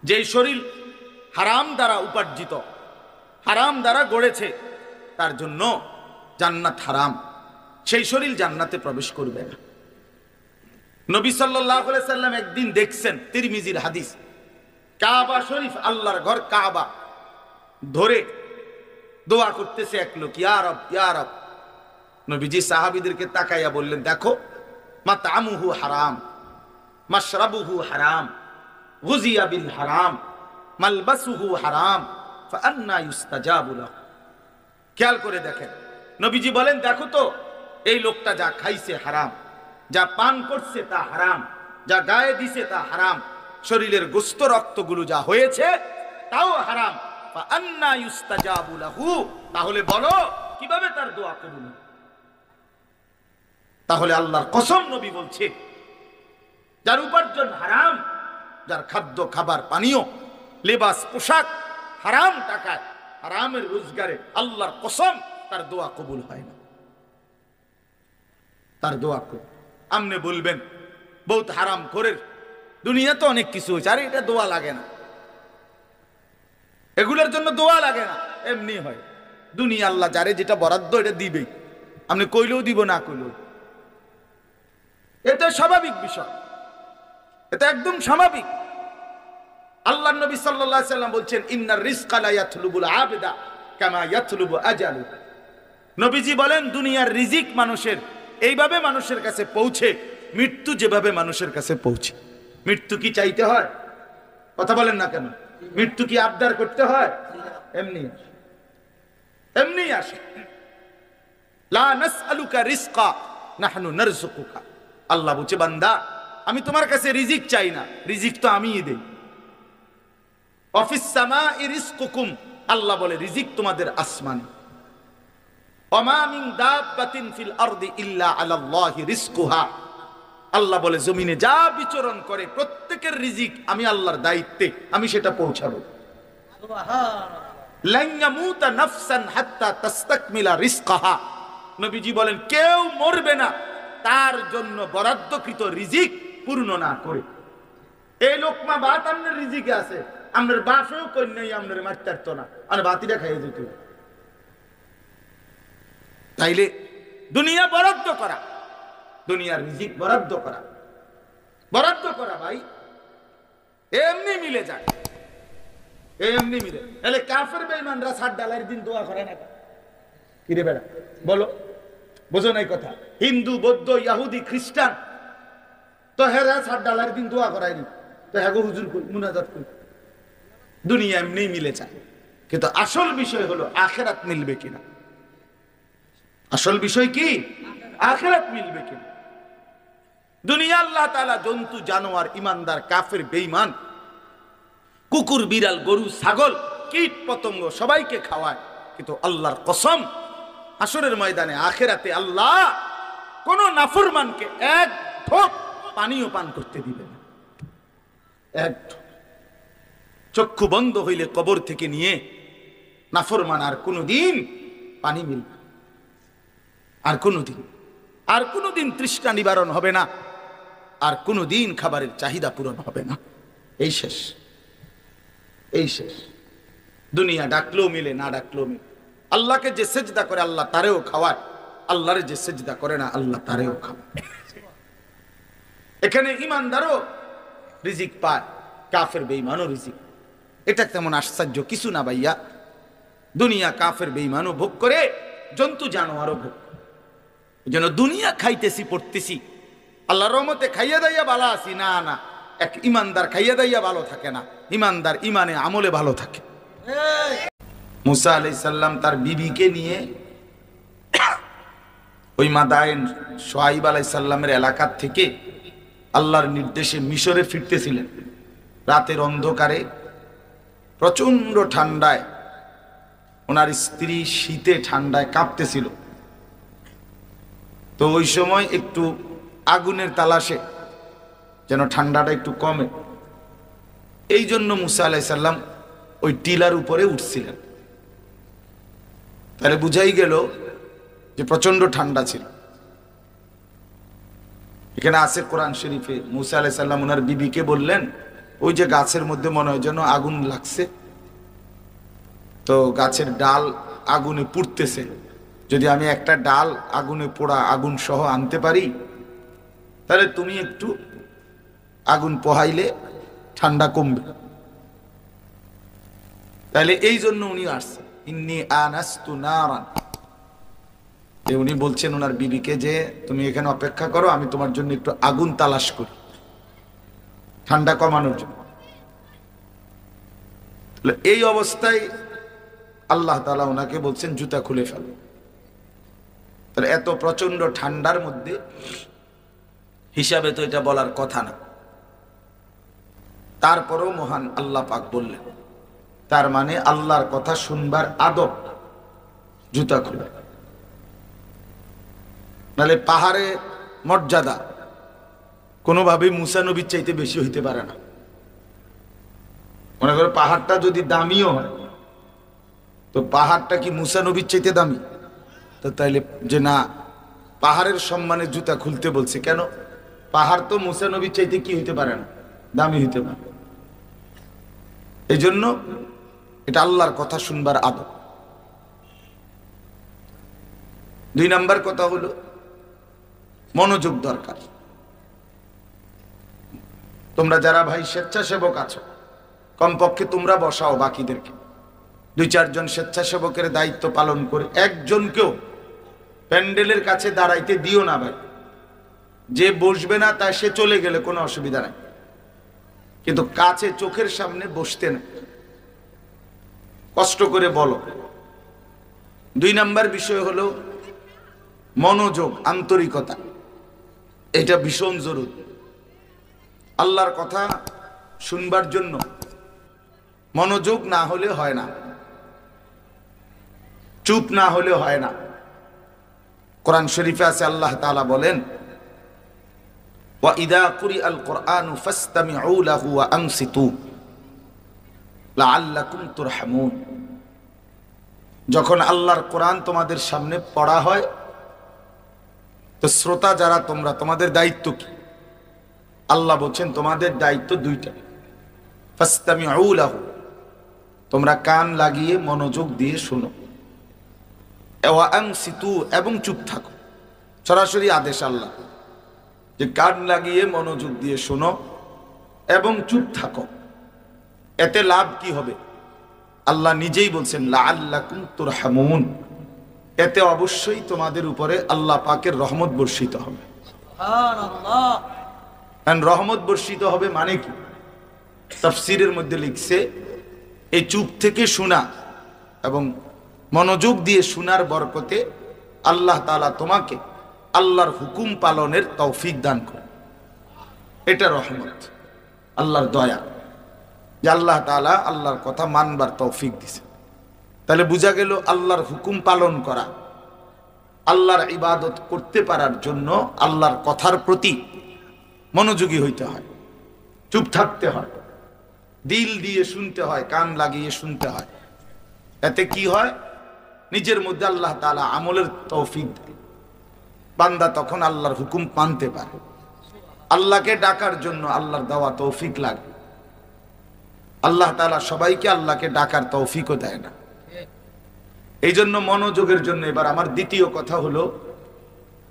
যেই শরীর হারাম দ্বারা উপার্জিত, হারাম দ্বারা গড়েছে, তার জন্য জান্নাত হারাম, সেই শরীর জান্নাতে প্রবেশ করবে না। নবী সাল্লাল্লাহু আলাইহি সাল্লাম একদিন দেখছেন, তিরমিজির হাদিস, কাবা শরীফ, আল্লাহর ঘর কাবা ধরে দোয়া করতেছে এক লোক, ইয়া রব ইয়া রব। নবীজি সাহাবীদেরকে তাকাইয়া বললেন, দেখো, মাতআমুহু হারাম, মাশরাবুহু হারাম, গুযিয়া বিল হারাম, মালবাসুহু হারাম, ফাআন্না ইউস্তাজাবু লাহু। খেয়াল করে দেখেন, নবীজি বলেন, দেখো তো, এই লোকটা যা খাইছে হারাম, যা পান করছে তা হারাম, যা গায়ে দিছে তা হারাম, শরীরের গোস্ত রক্তগুলো যা হয়েছে তাও হারাম। ফাআন্না ইউস্তাজাবু লাহু, তাহলে বলো কিভাবে তার দোয়া কবুল হবে? তাহলে আল্লাহর কসম নবী বলছে, যার উপার্জন হারাম, যার খাদ্য খাবার পানীয় লেবাস পোশাক হারাম টাকায়, হারামের রোজগারে, আল্লাহর কসম তার দোয়া কবুল হয় না, তার দোয়া কবুল। আমনে বলবেন বহুত হারাম করে দুনিয়া তো অনেক কিছু হয়েছে, আরে এটা দোয়া লাগে না, এগুলোর জন্য দোয়া লাগে না, এমনি হয়। দুনিয়া আল্লাহ যারে যেটা বরাদ্দ এটা দিবেই, আপনি কইলেও দিব, না কইলেও। এটা স্বাভাবিক বিষয়, এটা একদম স্বাভাবিক। আল্লাহ নবী সাল্লাল্লাহু আলাইহি সাল্লাম বলছেন, ইন্নার রিজকা লা ইয়াতলুবুল আবদা কামা ইয়াতলুবু আজালু। নবীজি বলেন, দুনিয়ার রিজিক মানুষের এইভাবে মানুষের কাছে পৌঁছে, মৃত্যু যেভাবে মানুষের কাছে পৌঁছে। মৃত্যু কি চাইতে হয়? কথা বলেন না কেন? মৃত্যু কি আবদার করতে হয়? এমনি এমনি আসে। লা নাসআলুকা রিজকা নাহনু নারযুকুকা। আল্লাহ বলছে, বান্দা, আমি তোমার কাছে রিজিক চাই না, রিজিক তো আমিই দেই। অফিস সামাই রিজকুকুম, আল্লাহ বলে রিজিক তোমাদের আসমানে। ওমা মিন দাব্বাতিন ফিল আরদি ইল্লা আলাল্লাহি রিজকুহা, আল্লাহ বলে জমিনে যা বিচরণ করে প্রত্যেকের রিজিক আমি আল্লাহর দায়িত্বে, আমি সেটা পৌঁছাবো। সুবহানাল্লাহ। লান ইয়ামুতা নাফসান হাত্তা তাস্তাকমিলা রিজকাহা, নবীজি বলেন, কেউ মরবে না তার জন্য বরাদ্দকৃত রিজিক পূর্ণ না করে। এই লোকমা ভাত আপনার রিজিকে আছে, আপনার বাসেও কন্যাই আপনার মারতে পারতো না, আর বাতিটা খাইয়ে দিত। তাইলে দুনিয়া বরাদ্দ করা, দুনিয়ার রিজিক বরাদ্দ করা, বরাদ্দ করা ভাই এমনি মিলে যায়, এমনি মিলে। তাহলে কাফের বেঈমানরা ৬০ ডালার দিন দোয়া করে না? কি রে বেড়া, বলো, বোঝো নাই কথা? হিন্দু, বৌদ্ধ, ইহুদি, খ্রিস্টান তো হেরা ৬০ ডালার দিন দোয়া করায়নি, তো হ্যাঁ হুজুর মুনাজাত করি। দুনিয়া এমনি মিলে যায়, কিন্তু আসল বিষয় হলো আখিরাত মিলবে কিনা। আসল বিষয় কি? আখিরাত মিলবে কিনা। দুনিয়া আল্লাহ তাআলা জন্তু জানোয়ার, ইমানদার, কাফের, বেঈমান, কুকুর, বিড়াল, গরু, ছাগল, কীট পতঙ্গ সবাইকে খাওয়ায়, কিন্তু আল্লাহর কসম হাসরের ময়দানে আখিরাতে আল্লাহ কোন নাফরমানকে এক ঢোক পানিও পান করতে দিবে না। এক চক্ষু বন্ধ হইলে কবর থেকে নিয়ে নাফরমান আর কোনদিন পানি মিলবে, আর কোনদিন তৃষ্ণা নিবারণ হবে না, আর কোনদিন খাবারের চাহিদা পূরণ হবে না। এই শেষ, এই শেষ। দুনিয়া ডাকলেও মিলে, না ডাকলেও মিলে। আল্লাহকে যে সেজদা করে আল্লাহ তারেও খাওয়ায়, আল্লাহরে যে সেজদা করে না আল্লাহ তারেও খাওয়ায়। এখানে ইমানদারও রিজিক পায়, কাফের বেঈমানও রিজিক। এটা তেমন আশ্চর্য কিছু না ভাইয়া। দুনিয়া কাফের বেঈমানও ভোগ করে, জন্তু জানোয়ারও ভোগ করে। যেন দুনিয়া খাইতেছি পড়তেছি, আল্লাহর রহমতে খাইয়া দাইয়া ভালো আছি, না না, এক ইমানদার খাইয়া দাইয়া ভালো থাকে না, ইমানদার ইমানে আমলে ভালো থাকে। মুসা আলাইহিস সালাম তার বিবিকে নিয়ে ওই মাদায়েন শুআইব আলাইহিস সালামের এলাকা থেকে আল্লাহর নির্দেশে মিশরে ফিরতেছিলেন। রাতের অন্ধকারে প্রচন্ড ঠান্ডায়, ওনার স্ত্রী শীতে ঠান্ডায় কাঁপতেছিল। তো ওই সময় একটু আগুনের তালাশে যেন ঠান্ডাটা একটু কমে, এই জন্য মুসা আলাইহিস সালাম ওই টিলার উপরে উঠছিলেন। তাহলে বুঝাই গেল যে প্রচন্ড ঠান্ডা ছিল। এখানে আছে কোরআন শরীফে, মুসা আলাইহিস সালাম ওনার বিবিকে বললেন, ওই যে গাছের মধ্যে মনে হয় যেন আগুন লাগছে, তো গাছের ডাল আগুনে পুড়তেছে, যদি আমি একটা ডাল আগুনে পোড়া আগুন সহ আনতে পারি, তাহলে তুমি একটু আগুন পোহাইলে ঠান্ডা কমবে। তাহলে এই জন্য উনি আসছেন, ইন্নী আনাস্তু নারান। উনি বলছেন ওনার বিবিকে যে তুমি এখানে অপেক্ষা করো, আমি তোমার জন্য একটু আগুন তালাশ করি ঠান্ডা কমানোর জন্য। এই অবস্থায় আল্লাহ তাআলা ওনাকে বলছেন জুতা খুলে ফেলো। তাহলে এত প্রচন্ড ঠান্ডার মধ্যে হিসাবে তো এটা বলার কথা না, তারপরেও মহান আল্লাহ পাক বললেন। তার মানে আল্লাহর কথা শুনবার আদব জুতা খুলে। নাহলে পাহাড়ে মর্যাদা কোনোভাবেই মুসা নবীর চাইতে বেশি হইতে পারে না। মনে করো পাহাড়টা যদি দামিও হয়, তো পাহাড়টা কি মুসা নবীর চাইতে দামি? তো তাইলে যে না, পাহাড়ের সম্মানে জুতা খুলতে বলছে কেন? পাহাড় তো মুসা নবীর চাইতে কি হইতে পারে না, দামি হইতে পারে। এই জন্য এটা আল্লাহর কথা শুনবার আদব। 2 নাম্বার কথা হলো মনোযোগ দরকার। তোমরা যারা ভাই স্বেচ্ছাসেবক আছো, কমপক্ষে তোমরা বসাও বাকিদেরকে। 2-4 জন স্বেচ্ছাসেবকের দায়িত্ব পালন করে একজনকেও প্যান্ডেলের কাছে দাঁড়াইতে দিও না ভাই। যে বসবে না তাই সে চলে গেলে কোনো অসুবিধা নাই, কিন্তু কাছে চোখের সামনে বসতে না, কষ্ট করে বলো। 2 নাম্বার বিষয় হলো মনোযোগ, আন্তরিকতা। এটা ভীষণ জরুরি। আল্লাহর কথা শুনবার জন্য মনোযোগ না হলে হয় না, চুপ না হলে হয় না। কোরআন শরীফে আছে আল্লাহ তাআলা বলেন, ওয়া ইযা কুরিআল কুরআনু ফাসতামিউ লাহু ওয়া আনসিতু লাআল্লাকুম তুরহামুন। যখন আল্লাহর কোরআন তোমাদের সামনে পড়া হয়, তো শ্রোতা যারা তোমরা, তোমাদের দায়িত্ব কি? আল্লাহ বলছেন তোমাদের দায়িত্ব 2টা। ফাসতামিউ লাহু, তোমরা কান লাগিয়ে মনোযোগ দিয়ে শোনো। ওয়া আনসিতু, এবং চুপ থাকো। সরাসরি আদেশ আল্লাহ যে কান লাগিয়ে মনোযোগ দিয়ে শোনো এবং চুপ থাকো। এতে লাভ কি হবে? আল্লাহ নিজেই বলছেন লাআল্লাকুম তুরহামুন, এতে অবশ্যই তোমাদের উপরে আল্লাহ পাকের রহমত বর্ষিত হবে। সুবহানাল্লাহ। রহমত বর্ষিত হবে মানে কি? তাফসীরের মধ্যে লিখছে, এই চুপ থেকে শোনা এবং মনোযোগ দিয়ে শোনার বরকতে আল্লাহ তাআলা তোমাকে আল্লাহর হুকুম পালনের তৌফিক দান করে। এটা রহমত, আল্লাহর দয়া, যে আল্লাহ তাআলা আল্লাহর কথা মানবার তৌফিক দিছে। তাহলে বোঝা গেল আল্লাহর হুকুম পালন করা, আল্লাহর ইবাদত করতে পারার জন্য আল্লাহর কথার প্রতি মনোযোগী হইতে হয়, চুপ থাকতে হয়, দিল দিয়ে শুনতে হয়, কান লাগিয়ে শুনতে হয়। এতে কি হয়? নিজের মধ্যে আল্লাহ তাআলা আমলের তৌফিক দেয়। বান্দা তখন আল্লাহর হুকুম মানতে পারে। আল্লাহকে ডাকার জন্য আল্লাহর দেওয়া তৌফিক লাগে। আল্লাহ তাআলা সবাইকে আল্লাহকে ডাকার তৌফিকও দেয় না। এই জন্য মনোযোগের জন্য এবার আমার দ্বিতীয় কথা হলো,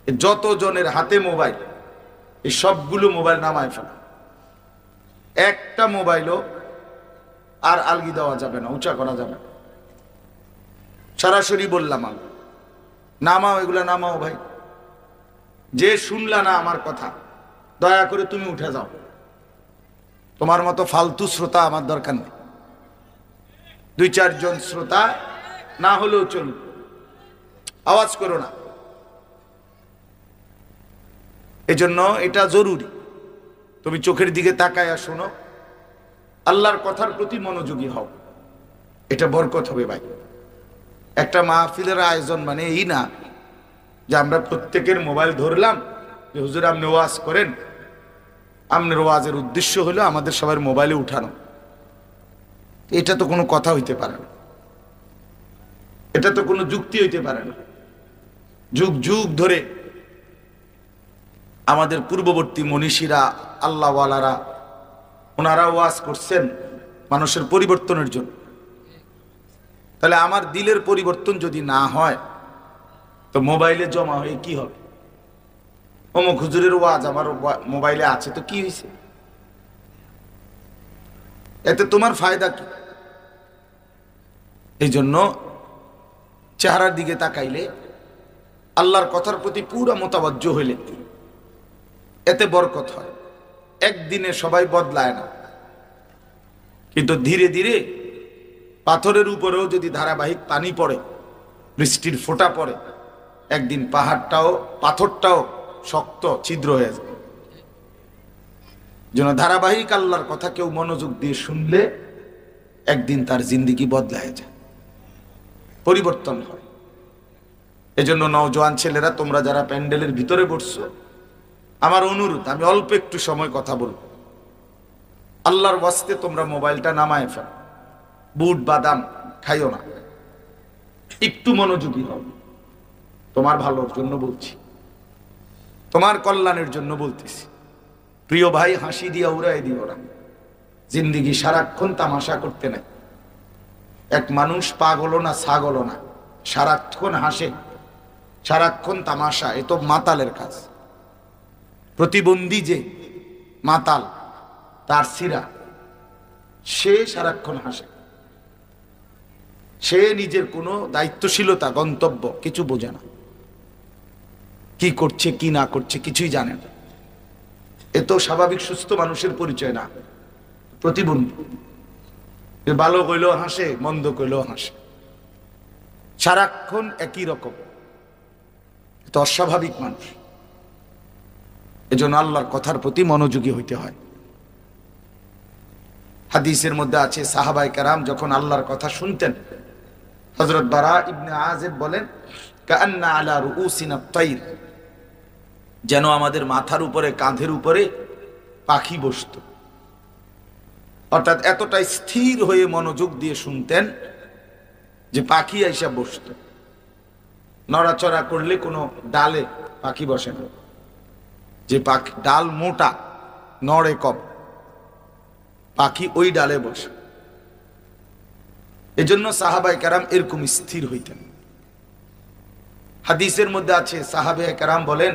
যত জনের হাতে মোবাইল, এই সবগুলো মোবাইল নামায় ফেলা। একটা মোবাইলও আর আলগি দেওয়া যাবে না, উঁচা করা যাবে না। সরাসরি বললাম আমি, নামাও, এগুলা নামাও ভাই। যে শুনলা না আমার কথা, দয়া করে তুমি উঠে যাও। তোমার মতো ফালতু শ্রোতা আমার দরকার নেই। 2-4 জন শ্রোতা না হলেও চলুন, আওয়াজ করো না। এজন্য এটা জরুরি, তুমি চোখের দিকে তাকায়া শোনো, আল্লাহর কথার প্রতি মনোযোগী হও। এটা বরকত হবে ভাই। একটা মাহফিলের আয়োজন মানে এই না যে আমরা প্রত্যেকের মোবাইল ধরলাম, যে হুজুর আপনি ওয়াজ করেন, আপনার ওয়াজের উদ্দেশ্য হলো আমাদের সবার মোবাইলে উঠানো। এটা তো কোনো কথা হইতে পারে না, এটা তো কোনো যুক্তি হইতে পারে না। যুগ যুগ ধরে আমাদের পূর্ববর্তী মনীষীরা, আল্লাহওয়ালারা ওনারা ওয়াজ করছেন মানুষের পরিবর্তনের জন্য। তাহলে আমার দিলের পরিবর্তন যদি না হয় তো মোবাইলে জমা হয়ে কি হবে? অমুক হুজুরের ওয়াজ আমার মোবাইলে আছে তো কি হয়েছে? এতে তোমার ফায়দা কি? এই জন্য চেহারার দিকে তাকাইলে, আল্লাহর কথার প্রতি পুরা মোতাবজ্জ হইলে এতে বরকত হয়। একদিনে সবাই বদলায় না, কিন্তু ধীরে ধীরে পাথরের উপরেও যদি ধারাবাহিক পানি পড়ে, বৃষ্টির ফোঁটা পড়ে, একদিন পাথরটাও শক্ত ছিদ্র হয়ে যাবে। যেন ধারাবাহিক আল্লাহর কথা কেউ মনোযোগ দিয়ে শুনলে একদিন তার জিন্দেগি বদলায় যায়, পরিবর্তন হয়। এজন্য নওজোয়ান ছেলেরা, তোমরা যারা প্যান্ডেলের ভিতরে বসছো, আমার অনুরোধ, আমি অল্প একটু সময় কথা বলবো, আল্লাহর ওয়াস্তে তোমরা মোবাইলটা নামায় ফেলো, বুট বাদাম খাইও না, একটু মনোযোগী হও। তোমার ভালোর জন্য বলছি, তোমার কল্যাণের জন্য বলতেছি। প্রিয় ভাই, হাসি দিয়া উড়াই দিও না, জিন্দিগি সারাক্ষণ তামাশা করতে নাই। এক মানুষ পাগলও না ছাগলও না, সারাক্ষণ হাসে, সারাক্ষণ তামাশা, এ তো মাতালের কাজ। প্রতিবন্ধী যে মাতাল, তার সিরা, সে সারাক্ষণ হাসে, সে নিজের কোনো দায়িত্বশীলতা গন্তব্য কিছু বোঝে না, কি করছে কি না করছে কিছুই জানে না। এ তো স্বাভাবিক সুস্থ মানুষের পরিচয় না, প্রতিবন্ধী। ভালো কইলেও হাসে, মন্দ কইলেও হাসে, সারাক্ষণ একই রকম, তো অস্বাভাবিক মানুষ। এজন্য আল্লাহর কথার প্রতি মনোযোগী হইতে হয়। হাদিসের মধ্যে আছে, সাহাবায়ে কেরাম যখন আল্লাহর কথা শুনতেন, হযরত বারা ইবনে আযিব বলেন, কাআন্না আলা রুউসিনা তাইর, যেন আমাদের মাথার উপরে, কাঁধের উপরে পাখি বসতো। অর্থাৎ এতটাই স্থির হয়ে মনোযোগ দিয়ে শুনতেন যে পাখি আইসা বসতো। নড়াচড়া করলে কোনো ডালে পাখি বসে না, যে পাখি ডাল মোটা, নড়ে কম, পাখি ওই ডালে বসে। এজন্য সাহাবায়ে কেরাম এরকম স্থির হইতেন। হাদিসের মধ্যে আছে, সাহাবায়ে কেরাম বলেন,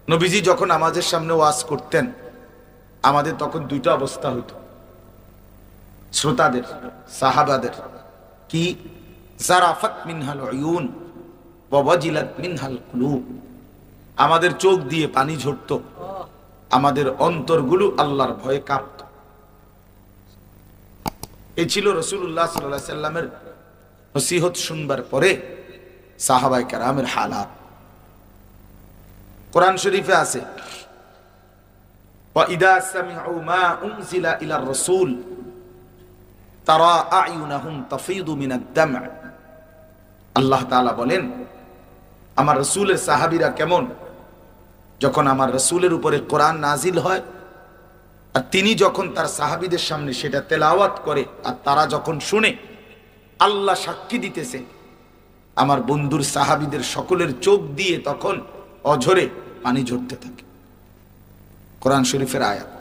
নবীজি যখন আমাদের সামনে ওয়াজ করতেন, আমাদের তখন দুইটা অবস্থা হইতো, শ্রোতাদের, সাহাবাদের। কি? জারাফাত মিনহাল উয়ুন ওয়া ওয়াজিলাত মিনহাল কুলুব, আমাদের চোখ দিয়ে পানি ঝরতো, আমাদের অন্তরগুলো আল্লাহর ভয়ে কাঁপত। এই ছিল রাসূলুল্লাহ সাল্লাল্লাহু আলাইহি সাল্লামের নসিহত শুনবার পরে সাহাবায়ে কেরামের হালাত। কোরআন শরীফে আছে, ওয়া ইদা সামিউ মা উনজিলা ইলার রাসূল তারা আয়ুনাহুম তাফিদু মিনাদ দাম'। আল্লাহ তাআলা বলেন, আমার রাসূলের সাহাবীরা কেমন, যখন আমার রাসূলের উপরে কোরআন নাজিল হয় আর তিনি যখন তার সাহাবীদের সামনে সেটা তেলাওয়াত করে আর তারা যখন শুনে, আল্লাহ সাক্ষী দিতেছে, আমার বন্ধুর সাহাবীদের সকলের চোখ দিয়ে তখন অঝরে পানি ঝরতে থাকে। কোরআন শরীফের আয়াত,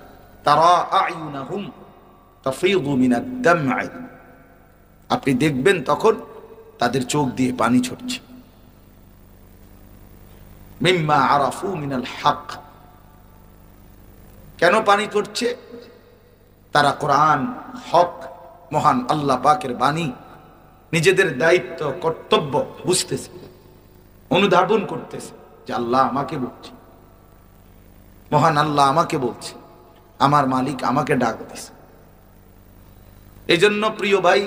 তারা আয়ুনাহুম তাফিদু মিনাদ দাম', আপনি দেখবেন তখন তাদের চোখ দিয়ে পানি ঝরছে। মিম্মা আরাফু মিনাল হক, কেন পানি ঝরছে? তারা কোরআন, হক, মহান আল্লাহ পাকের বাণী, নিজেদের দায়িত্ব কর্তব্য বুঝতেছে, অনুধাবন করতেছে যে আল্লাহ আমাকে বলছে, মহান আল্লাহ আমাকে বলছে, আমার মালিক আমাকে ডাক দিছে। এই জন্য প্রিয় ভাই,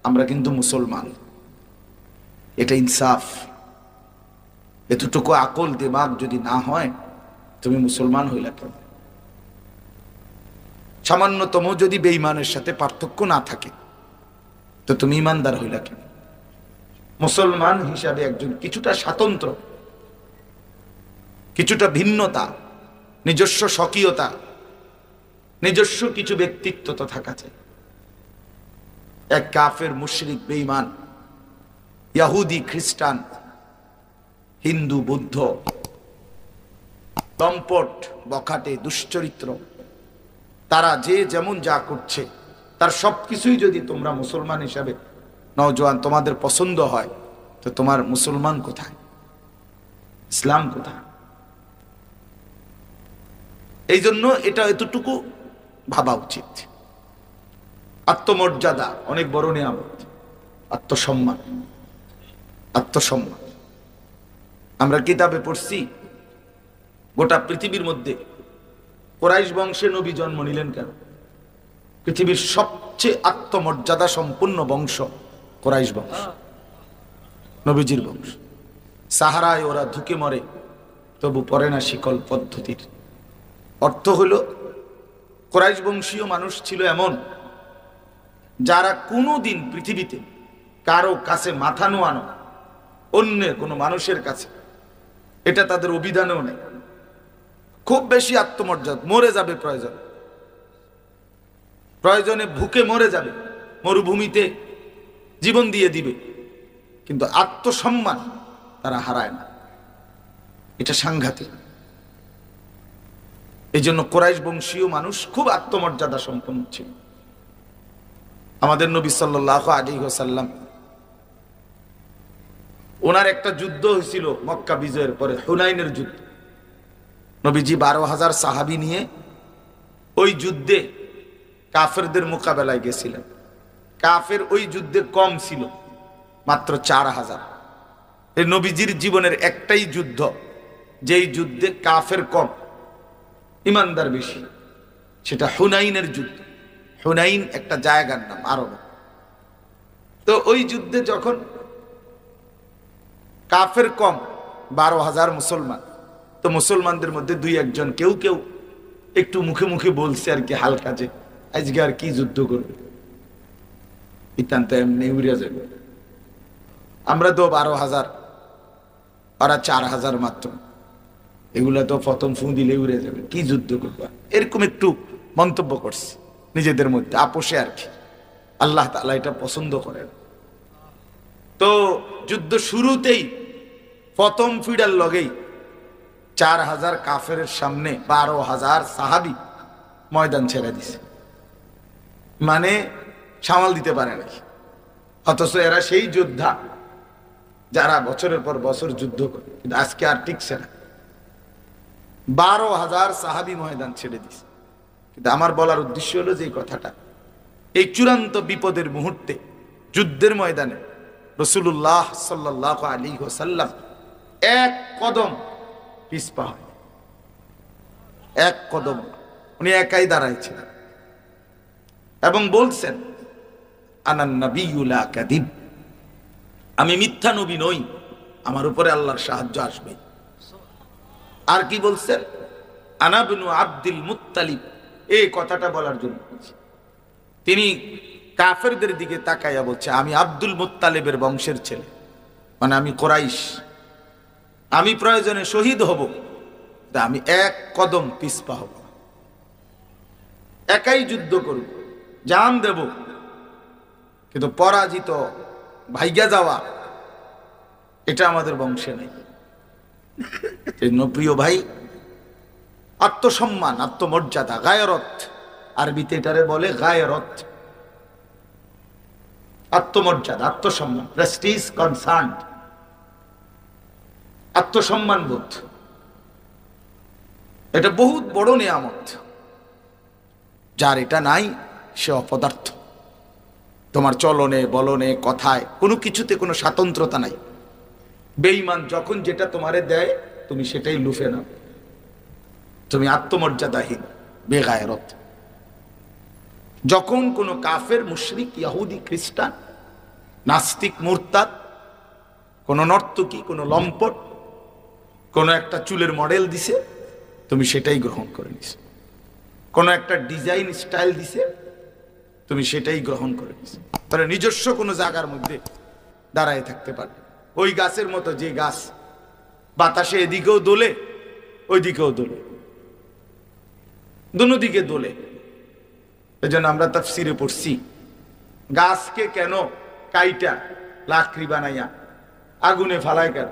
আমরা কিন্তু মুসলমান, এটা ইনসাফ। এতটুকু আকল দিমাগ যদি না হয়, তুমি মুসলমান হইলা কেন? সামান্যতম যদি বেঈমানের সাথে পার্থক্য না থাকে, তো তুমি ইমানদার হইলা কেন? মুসলমান হিসাবে একজন কিছুটা স্বাতন্ত্র, কিছুটা ভিন্নতা, নিজস্ব স্বকীয়তা, নিজস্ব কিছু ব্যক্তিত্ব তো থাকা চাই। এক কাফের, মুশরিক, বেঈমান, ইহুদি, খ্রিস্টান, হিন্দু, বৌদ্ধ, দম্পট, বখাটে, দুশ্চরিত্র, তারা যে যেমন যা করছে তার সব কিছুই যদি তোমরা মুসলমান হিসাবে নওজোয়ান তোমাদের পছন্দ হয়, তো তোমার মুসলমান কোথায়, ইসলাম কোথায়? এই জন্য এটা এতটুকু ভাবা উচিত। আত্মমর্যাদা অনেক বড় নিয়ামত, আত্মসম্মান। আত্মসম্মান আমরা কিতাবে পড়ছি, গোটা পৃথিবীর মধ্যে কুরাইশ বংশে নবী জন্ম নিলেন কেন? পৃথিবীর সবচেয়ে আত্মমর্যাদা সম্পন্ন বংশ কুরাইশ বংশ, নবীজির বংশ। সাহারায় ওরা ধুকে মরে, তবু পরে না শিকল পদ্ধতির। অর্থ হলো কুরাইশ বংশীয় মানুষ ছিল এমন, যারা কোনোদিন পৃথিবীতে কারো কাছে মাথা নোয়ানো, অন্য কোনো মানুষের কাছে, এটা তাদের অভিধানেও নেই। খুব বেশি আত্মমর্যাদা, মরে যাবে প্রয়োজনে ভুকে মরে যাবে, মরুভূমিতে জীবন দিয়ে দিবে, কিন্তু আত্মসম্মান তারা হারায় না। এটা সাংঘাতিক। এই জন্য কুরাইশ বংশীয় মানুষ খুব আত্মমর্যাদা সম্পন্ন ছিল। আমাদের নবী সাল্লাল্লাহু আলাইহি ওয়াসাল্লাম, ওনার একটা যুদ্ধ হয়েছিল মক্কা বিজয়ের পরে, হুনাইনের যুদ্ধ। নবীজি 12,000 সাহাবী নিয়ে ওই যুদ্ধে কাফেরদের মোকাবেলায় গেছিলেন। কাফের ওই যুদ্ধে কম ছিল, মাত্র 4,000। এই নবীজির জীবনের একটাই যুদ্ধ, যেই যুদ্ধে কাফের কম, ইমানদার বেশি, সেটা হুনাইনের যুদ্ধ। হুনাইন একটা জায়গার নাম আরবে। তো ওই যুদ্ধে যখন কাফের কম, 12,000 মুসলমান, তো মুসলমানদের মধ্যে 2-1 কেউ কেউ একটু মুখে মুখে বলছে আর কি, হালকা, যে আজকে আর কি যুদ্ধ করবে, ইতান্ত এমনি উড়ে যাবে, আমরা তো 12,000, ওরা 4,000 মাত্র, এগুলা তো প্রথম ফু দিলে উড়ে যাবে, কি যুদ্ধ করবা, এরকম একটু মন্তব্য করছে নিজেদের মধ্যে আপোষে আর কি। আল্লাহ তাআলা এটা পছন্দ করেন। তো যুদ্ধ শুরুতেই প্রথম ফিডার লগেই 4,000 কাফের সামনে 12,000 সাহাবী ময়দান ছেড়ে দিছে, মানে সামাল দিতে পারে না। অথচ এরা সেই যোদ্ধা যারা বছরের পর বছর যুদ্ধ করে, কিন্তু আজকে আর টিকছে না। 12,000 সাহাবী ময়দান ছেড়ে দিছে। কিন্তু আমার বলার উদ্দেশ্য হলো যে কথাটা, এই চূড়ান্ত বিপদের মুহূর্তে যুদ্ধের ময়দানে রাসূলুল্লাহ সাল্লাল্লাহু আলাইহি ওয়াসাল্লাম এক কদম পিছপা হয়, এক কদম। উনি একাই দাঁড়াইছিলেন এবং বলছেন, আনান নাবিয়্যু লা কাযিব, আমি মিথ্যা নবী নই, আমার উপরে আল্লাহর সাহায্য আসবে। আর কি বলছেন, আনা ইবনু আব্দুল মুত্তালিব, এই কথাটা বলার জন্য তিনি কাফেরদের দিকে তাকাইয়া বলছে, আমি আব্দুল মুত্তালিবের বংশের ছেলে, মানে আমি কুরাইশ, আমি প্রয়োজনে শহীদ হব, আমি এক কদম পিছপা হব, একাই যুদ্ধ করব, জান দেব, কিন্তু পরাজিত ভাইগা যাওয়া এটা আমাদের বংশে নেই। প্রিয় ভাই, আত্মসম্মান, আত্মমর্যাদা, গায়রত, আরবিতে এটারে বলে গায়রত। আত্মমর্যাদা, আত্মসম্মান, প্রেস্টিজ, কনসার্ন, আত্মসম্মান বোধ, এটা বহুত বড় নিয়ামত। যার এটা নাই সে অপদার্থ। তোমার চলনে বলনে কথায় কোনো কিছুতে কোনো স্বাতন্ত্রতা নাই। বেঈমান যখন যেটা তোমারে দেয় তুমি সেটাই লুফে নাও, তুমি আত্মমর্যাদাহীন, বেগায়রত। যখন কোনো কাফের, মুশরিক, ইহুদি, খ্রিস্টান, নাস্তিক, মুরতাদ, কোনো নর্তকী, কোনো লম্পট কোনো একটা চুলের মডেল দিছে, তুমি সেটাই গ্রহণ করে নিছো। কোনো একটা ডিজাইন স্টাইল দিছে, তুমি সেটাই গ্রহণ করে নিছো। তাহলে নিজস্ব কোনো জায়গার মধ্যে দাঁড়ায় থাকতে পারবে। ওই গাছের মতো যে গাছ বাতাসে এদিকেও দোলে ওইদিকেও দোলে, দুনো দিকে দোলে। এই জন্য আমরা তাফসিরে পড়ছি, গাছকে কেন কাইটা লাকড়ি বানাইয়া আগুনে ফালায় কেন?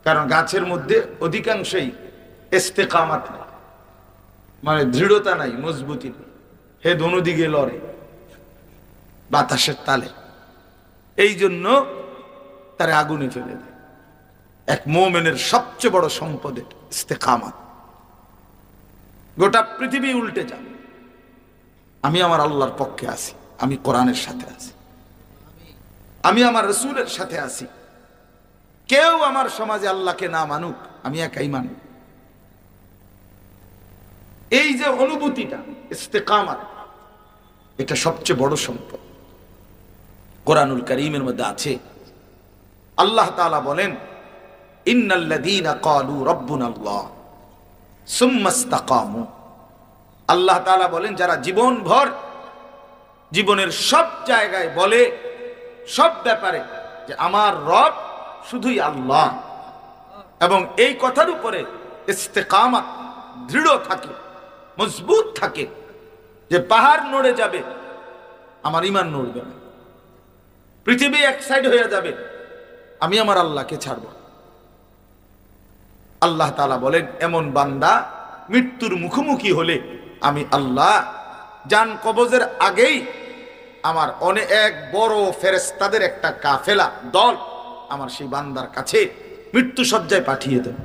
কারণ গাছের মধ্যে অধিকাংশই ইস্তেকামাত নেই, মানে দৃঢ়তা নাই, মজবুতি নেই, হে দোনো দিকে লড়ে বাতাসের তালে। এই জন্য তারে আগুনে ফেলে দেয়। এক মুমিনের সবচেয়ে বড় সম্পদ ইস্তেকামাত। গোটা পৃথিবী উল্টে যাবে, আমি আমার আল্লাহর পক্ষে আছি, আমি কোরআনের সাথে আছি, আমি আমার রাসূলের সাথে আছি। কেউ আমার সমাজে আল্লাহকে না মানুক, আমি একাই মানি। এই যে অনুভূতিটা ইস্তেকামাত, এটা সবচেয়ে বড় সম্পদ। কোরআনুল কারীমের মধ্যে আছে, আল্লাহ তাআলা বলেন, ইন্নাল্লাযীনা ক্বালু রাব্বুনাল্লাহ সুম্মা ইসতাকামু। আল্লাহ তাআলা বলেন, যারা জীবনভর জীবনের সব জায়গায় বলে, সব ব্যাপারে যে আমার রব শুধুই আল্লাহ, এবং এই কথার উপরে ইস্তেকামাত দৃঢ় থাকে, মজবুত থাকে, যে পাহাড় নড়ে যাবে আমার ঈমান নড়বে না, পৃথিবী এক সাইড হয়ে যাবে আমি আমার আল্লাহকে ছাড়ব। আল্লাহ তাআলা বলেন, এমন বান্দা মৃত্যুর মুখোমুখি হলে আমি আল্লাহ জান কবজের আগেই আমার অনেক বড় ফেরেশতাদের একটা কাফেলা দল আমার সেই বান্দার কাছে মৃত্যু সজ্জায় পাঠিয়ে দেব।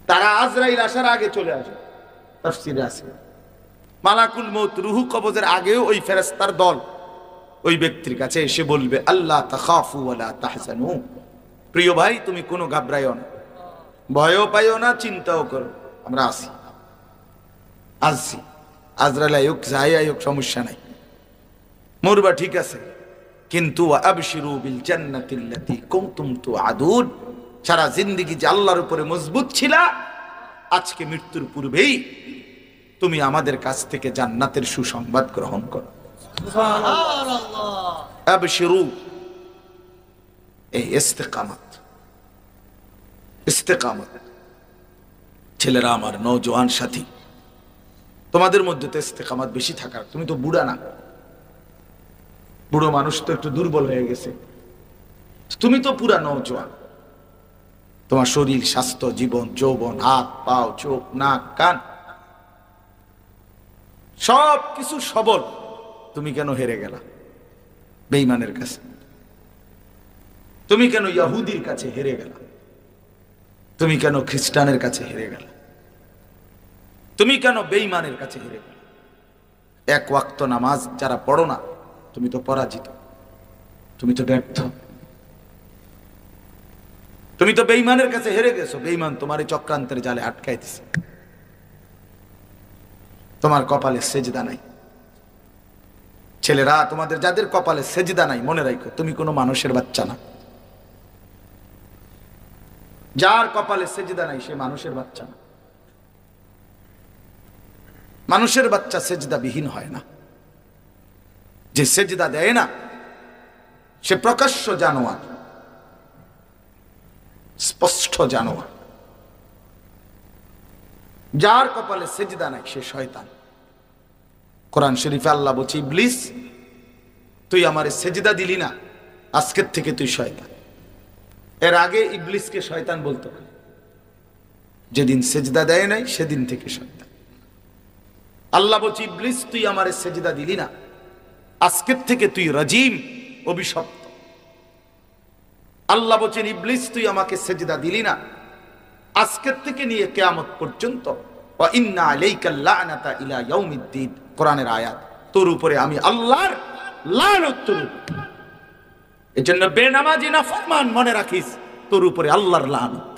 তারা আজরাইল আসার আগে চলে আসে, তাফসীরে আছে মালাকুল মউত রূহ কবজের আগেও ওই ফেরেশতার দল ওই ব্যক্তির কাছে এসে বলবে, আল্লাহ তাখাফু ওয়ালা তাহজানু, প্রিয় ভাই তুমি কোনো ঘাবড়াইও না, ভয়ও পাইও না, চিন্তাও করো, আমরা আছি, আসছি। আজরাইল আয়ুক যাই আয়ুক সমস্যা নাই, মরবা ঠিক আছে, কিন্তু আবশিরু বিল জান্নাতিল্লাতী কুনতুম তুআদুন, সারা জিন্দেগি যে আল্লাহর উপরে মজবুত ছিলা, আজকে মৃত্যুর পূর্বেই তুমি আমাদের কাছ থেকে জান্নাতের সুসংবাদ গ্রহণ করো। সুবহানাল্লাহ। আবশিরু, এই ইস্তেকামাত, ইস্তেকামাত। ছেলেরা আমার, নওজোয়ান সাথী, তোমাদের মধ্যে তো ইস্তেকামাত বেশি থাকার, তুমি তো বুড়া না, বুড়ো মানুষ তো একটু দুর্বল হয়ে গেছে, তুমি তো পুরা নওজোয়ান, তোমার শরীর, স্বাস্থ্য, জীবন, যৌবন, হাত পাও, চোখ, নাক, কান সব কিছু সবল, তুমি কেন হেরে গেলা বেঈমানের কাছে? তুমি কেন ইহুদির কাছে হেরে গেলা? তুমি কেন খ্রিস্টানের কাছে হেরে গেলা? তুমি কেন বেঈমানের কাছে হেরে গেলা? এক ওয়াক্ত নামাজ যারা পড়ো না, তুমি তো পরাজিত, তুমি তো ব্যর্থ, তুমি তো বেঈমানের কাছে হেরে গেছো। বেঈমান তোমার এই চক্রান্তের জালে আটকাই দিছে, তোমার কপালে সেজদা নাই। ছেলেরা, তোমাদের যাদের কপালে সেজদা নাই, মনে রাখো তুমি কোনো মানুষের বাচ্চা না। যার কপালে সেজদা নাই সে মানুষের বাচ্চা না। মানুষের বাচ্চা সেজদা বিহীন হয় না, যে সেজদা দেয় না সে প্রকাশ্য জানোয়ার, স্পষ্ট জানোয়ার। যার কপালে সেজদা নাই সে শয়তান। কোরআন শরীফে আল্লাহ বলছে, ইবলিস তুই আমারে সেজদা দিলি না, আজকের থেকে তুই শয়তান। এর আগে ইবলিসকে শয়তান বলতো, যেদিন সেজদা দেয় নাই সেদিন থেকে শয়তান। আল্লাহ বলছে, ইবলিস তুই আমারে সেজদা দিলি না, আজকের থেকে তুই রাজিম, অভিশপ্ত। আল্লাহ বলছেন, ইবলিস তুই আমাকে সেজদা দিলি না, আজকের থেকে নিয়ে কিয়ামত পর্যন্ত ওয়া ইন্না আলাইকাল লা'নাতা ইলা ইয়াউমিদ্দিন, কোরআনের আয়াত, তোর উপরে আমি আল্লাহর লানত তোর উপরে। এজন্য বেনামাজি নাফরমান মনে রাখিস, তোর উপরে আল্লাহর লানত,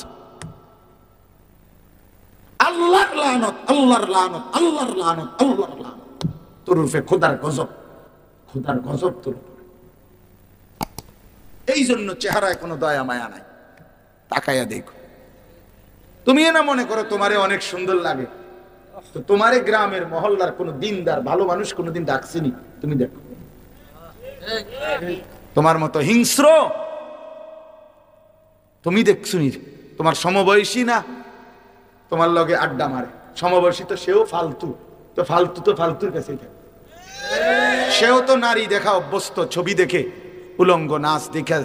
আল্লাহর লানত, আল্লাহর লানত, আল্লাহর লানত, আল্লাহর লানত, তোর উপরে খোদার গজব, খোদার গজব তোর উপরে। এই জন্য চেহারায় কোনো দয়া মায়া নাই, তাকাইয়া দেখো। তুমি না মনে করো তোমারে অনেক সুন্দর লাগে, তো তোমারে গ্রামের মহল্লার কোন দিনদার ভালো মানুষ কোনোদিন ডাকছিনি? তুমি দেখো, তোমার মতো হিংস্র তুমি দেখছুনি? তোমার সমবয়সী না, তোমার লগে আড্ডা মারে, সমবয়সী তো সেও ফালতু, তো ফালতু তো ফালতুর কাছেই থাকে। সেও তো নারী দেখা অভ্যস্ত, ছবি দেখে, উলঙ্গ নাচ দেখে,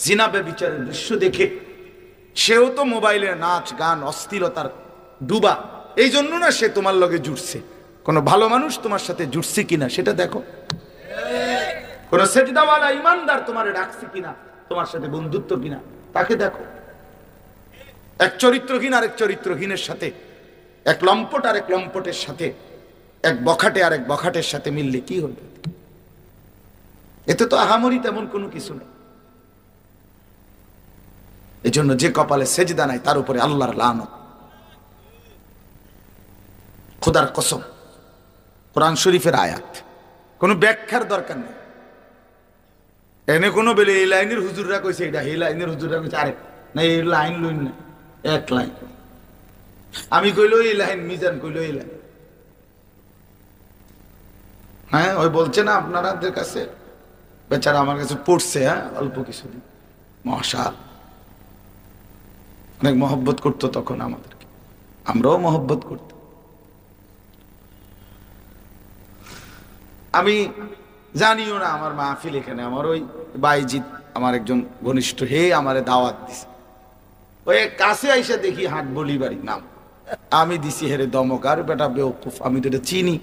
জিনা ব্যভিচারের দৃশ্য দেখে, সেও তো মোবাইলে নাচ গান অশ্লীলতার ডুবা। এই জন্য না সে তোমার লগে জুড়ছে। কোনো ভালো মানুষ তোমার সাথে জুড়ছে কিনা সেটা দেখো। কোন সেজদাওয়ালা ইমানদার তোমারে ডাকছে কিনা, তোমার সাথে বন্ধুত্ব কিনা তাকে দেখো। এক চরিত্রহীন আর এক চরিত্রহীনের সাথে, এক লম্পট আর এক লম্পটের সাথে, এক বখাটে আর এক বখাটের সাথে মিললে কি হবে? এতে তো আহামরি তেমন কোনো কিছু নেই। এই জন্য যে কপালে সেজদা নাই তার উপরে আল্লাহর লানত। খোদার কসম, কোরআন শরীফের আয়াত, কোনো ব্যাখ্যার দরকার নেই। এনে কোনো বেলে এই লাইনের হুজুররা কইছে এটা, এই লাইনের হুজুররা কইছে আরেক, না এই লাইন লইন না, এক লাইন। আমি কইলো এই লাইন, মিজান কইলো এই লাইন। হ্যাঁ, ওই বলছে না আপনাদের কাছে, বেচারা আমার কাছে পড়ছে, হ্যাঁ অল্প কিছুদিন, মশা অনেক মহব্বত করতো তখন আমাদেরকে, আমরাও মহব্বত করতাম। আমি জানিও না আমার মাহফিল এখানে, আমার ওই বাইজিৎ আমার একজন ঘনিষ্ঠ, হে আমারে দাওয়াত দিছে। ওই কাছে আইসা দেখি হাট বলি বাড়ি নাম, আমি দিছি হেরে দমক, আর বেটা বেওকুফ, আমি তো এটা চিনি,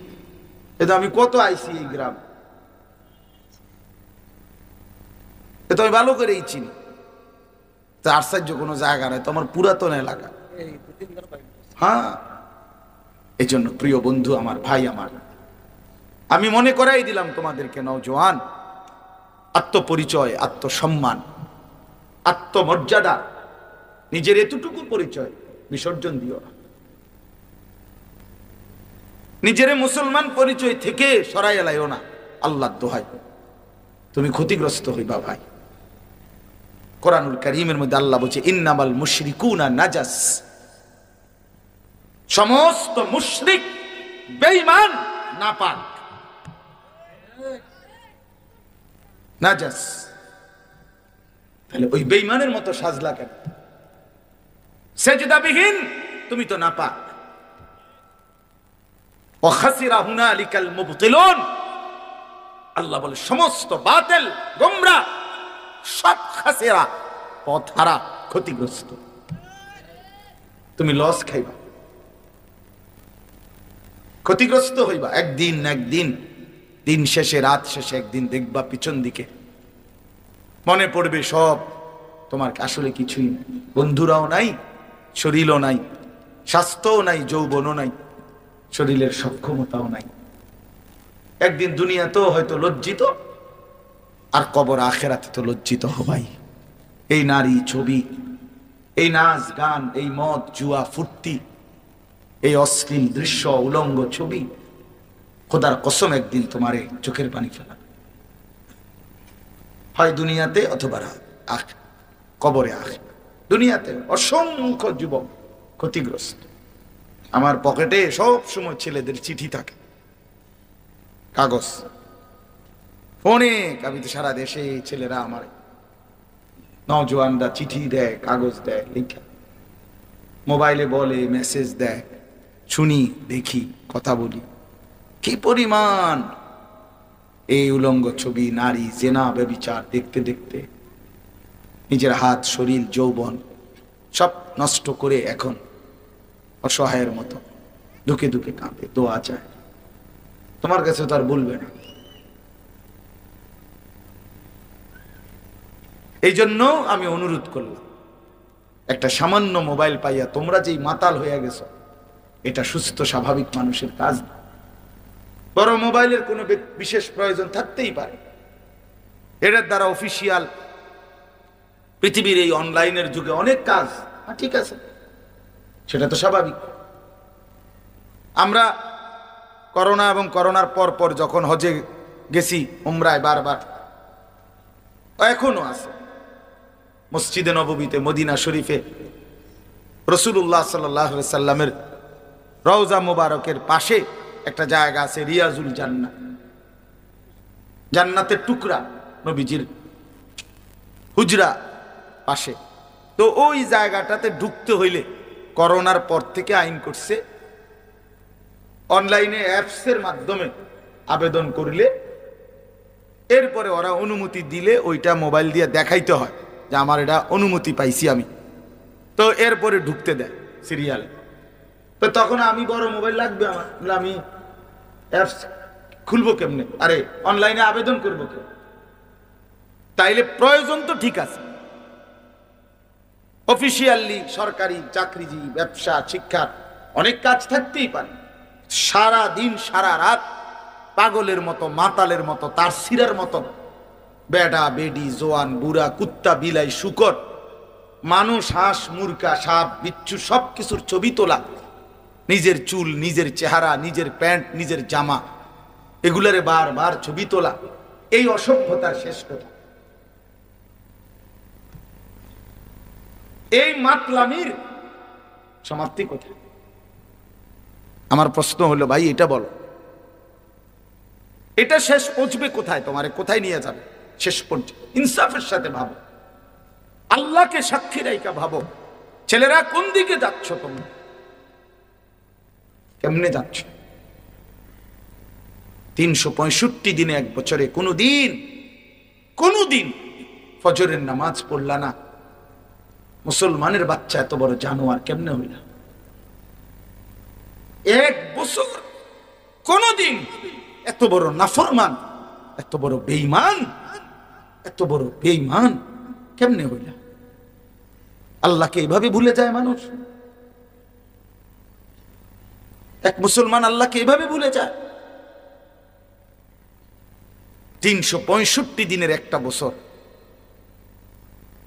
এটা আমি কত আইছি এই গ্রাম, এটা আমি ভালো করেই চিনি। আশ্চর্য কোনো জায়গা নাই, তোমার পুরাতন এলাকা। হ্যাঁ, এই জন্য প্রিয় বন্ধু আমার, ভাই আমার, আমি মনে করাই দিলাম তোমাদেরকে, নওজোয়ান, আত্মপরিচয়, আত্মসম্মান, আত্মমর্যাদা, নিজের এতটুকু পরিচয় বিসর্জন দিও না। নিজের মুসলমান পরিচয় থেকে সরাই এলাইও না, আল্লাহর দোহাই, তুমি ক্ষতিগ্রস্ত হইবা ভাই। কোরআনুল কারীমের মধ্যে আল্লাহ বলছে, ইন্নামাল মুশরিকুনা নাজাস, সমস্ত মুশরিক বেঈমান নাপাক, নাজাস। তাহলে ওই বেঈমানের মতো সাজলা কেন? সেজদাবিহীন তুমি তো নাপাক। ওয়া খাসিরা হুনালিকাল মুবতিলুন, আল্লাহ বলে সমস্ত বাতিল, গোমরাহ, সব খাসিরা, পথহারা, ক্ষতিগ্রস্ত। তুমি লস খাইবা, ক্ষতিগ্রস্ত হইবা। একদিন না একদিন, দিন শেষে, রাত শেষে একদিন দেখবা পিছন দিকে মনে পড়বে সব তোমার আসলে কিছুই নাই, বন্ধুরাও নাই, শরীরও নাই, স্বাস্থ্যও নাই, যৌবনও নাই, শরীরের সক্ষমতাও নাই। একদিন দুনিয়াতেও হয়তো লজ্জিত, আর কবর আখেরাতে তো লজ্জিত হবাই। এই নারী ছবি, এই নাচ গান, এই মদ জুয়া ফুর্তি, এই অশ্লীল দৃশ্য, উলঙ্গ ছবি, খোদার কসম একদিন তোমারে চোখের পানি ফেলা, হয় দুনিয়াতে অথবা কবরে আখে। দুনিয়াতে অসংখ্য যুবক ক্ষতিগ্রস্ত। আমার পকেটে সব সময় ছেলেদের চিঠি থাকে, কাগজ, অনেক, আমি তো সারা দেশে ছেলেরা আমার নওজোয়ানরা চিঠি দেয়, কাগজ দেয়, লেখা, মোবাইলে বলে, মেসেজ দেয়, শুনি, দেখি, কথা বলি। কি পরিমাণ এই উলঙ্গ ছবি, নারী, জেনা, ব্যভিচার দেখতে দেখতে নিজের হাত, শরীর, যৌবন সব নষ্ট করে এখন অসহায়ের মতো দুঃখে দুঃখে কাঁপে, দোয়া চায়। তোমার কাছে তো আর বলবে না। এই জন্য আমি অনুরোধ করলাম, একটা সামান্য মোবাইল পাইয়া তোমরা যেই মাতাল হয়ে গেছো, এটা সুস্থ স্বাভাবিক মানুষের কাজ না। বড় মোবাইলের কোনো বিশেষ প্রয়োজন থাকতেই পারে, এটার দ্বারা অফিসিয়াল পৃথিবীর এই অনলাইনের যুগে অনেক কাজ, ঠিক আছে, সেটা তো স্বাভাবিক। আমরা করোনা এবং করোনার পর পর যখন হজে গেছি, উমরায় বারবার, এখনো আছে মসজিদে নববীতে, মদিনা শরীফে রাসূলুল্লাহ সাল্লাল্লাহু আলাইহি সাল্লামের রওজা মুবারকের পাশে একটা জায়গা আছে, রিয়াজুল জান্নাহ, জান্নাতের টুকরা, নবীজির হুজরা পাশে। তো ওই জায়গাটাতে ঢুকতে হইলে করোনার পর থেকে আইন করছে, অনলাইনে অ্যাপসের মাধ্যমে আবেদন করলে এরপরে ওরা অনুমতি দিলে ওইটা মোবাইল দিয়ে দেখাইতে হয় যে আমার এটা অনুমতি পাইছি আমি, তো এরপরে ঢুকতে দেয় সিরিয়ালে। তো তখন আমি বড় মোবাইল লাগবে আমার, আমি অ্যাপস খুলবো কেমনে, আরে অনলাইনে আবেদন করবো কেন? তাইলে প্রয়োজন তো ঠিক আছে, অফিসিয়ালি সরকারি চাকরিজীবী, ব্যবসা, শিক্ষার অনেক কাজ থাকতেই পারে। সারা দিন সারা রাত পাগলের মতো, মাতালের মতো, তার সিরার মতো বেডা বেডি, জোয়ান বুড়া, কুত্তা বিলাই, শুকর, মানুষ, হাঁস মুরগা, সাপ বিচ্ছু সবকিছুর ছবি তোলা, নিজের চুল, নিজের চেহারা, নিজের প্যান্ট, নিজের জামা, এগুলারে বারবার ছবি তোলা, এই অসভ্যতার শেষ কথা। এই মাতলামির সমাপ্তি কোথায়? আমার প্রশ্ন হলো ভাই, এটা বলো, এটা শেষ পৌঁছবে কোথায়? তোমারে কোথায় নিয়ে যাবে শেষ পর্যন্ত? ইনসাফের সাথে ভাবো, আল্লাহকে সাক্ষী রাইকা ভাবো, ছেলেরা কোন দিকে যাচ্ছ, তোমরা কেমনে যাচ্ছ? 365 দিনে, এক বছরে কোনদিন ফজরের নামাজ পড়লা না? মুসলমানের বাচ্চা এত বড় জানোয়ার কেমনে হইলা? এক বছর কোনদিন এত বড় নাফরমান, এত বড় বেঈমান কেমনে হইলা? আল্লাহকে এইভাবে ভুলে যায় মানুষ? এক মুসলমান আল্লাহকে এইভাবে ভুলে যায়? 365 দিনের একটা বছর,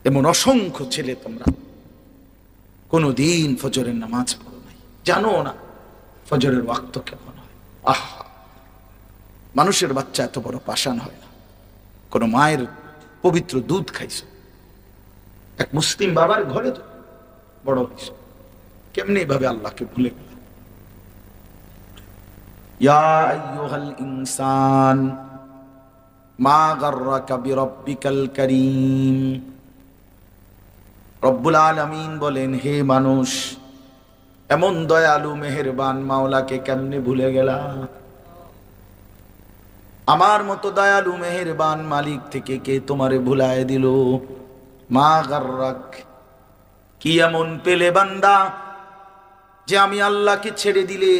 এমন অসংখ্য ছেলে তোমরা কোনদিন ফজরের নামাজ পড়ো নাই, জানো না ফজরের ওয়াক্ত কেমন হয়। আহা, মানুষের বাচ্চা এত বড় পাষাণ হয় না। কোন মায়ের পবিত্র দুধ খাইছো, এক মুসলিম বাবার ঘরে তো বড় হইছো, কেমনে এভাবে আল্লাহকে ভুলে গেল? ইয়া আইয়ুহাল ইনসান মা গাররাকা বিরাব্বিকাল কারীম। রব্বুল আলামিন বলেন, হে মানুষ, এমন দয়ালু মেহেরবান মাওলাকে কেমনে ভুলে গেলা? আমার মতো দয়ালু মেহেরবান মালিক থেকে কে তোমারে ভুলায় দিল? মা গাররাক, কি এমন পেলে বান্দা যে আমি আল্লাহকে ছেড়ে দিলে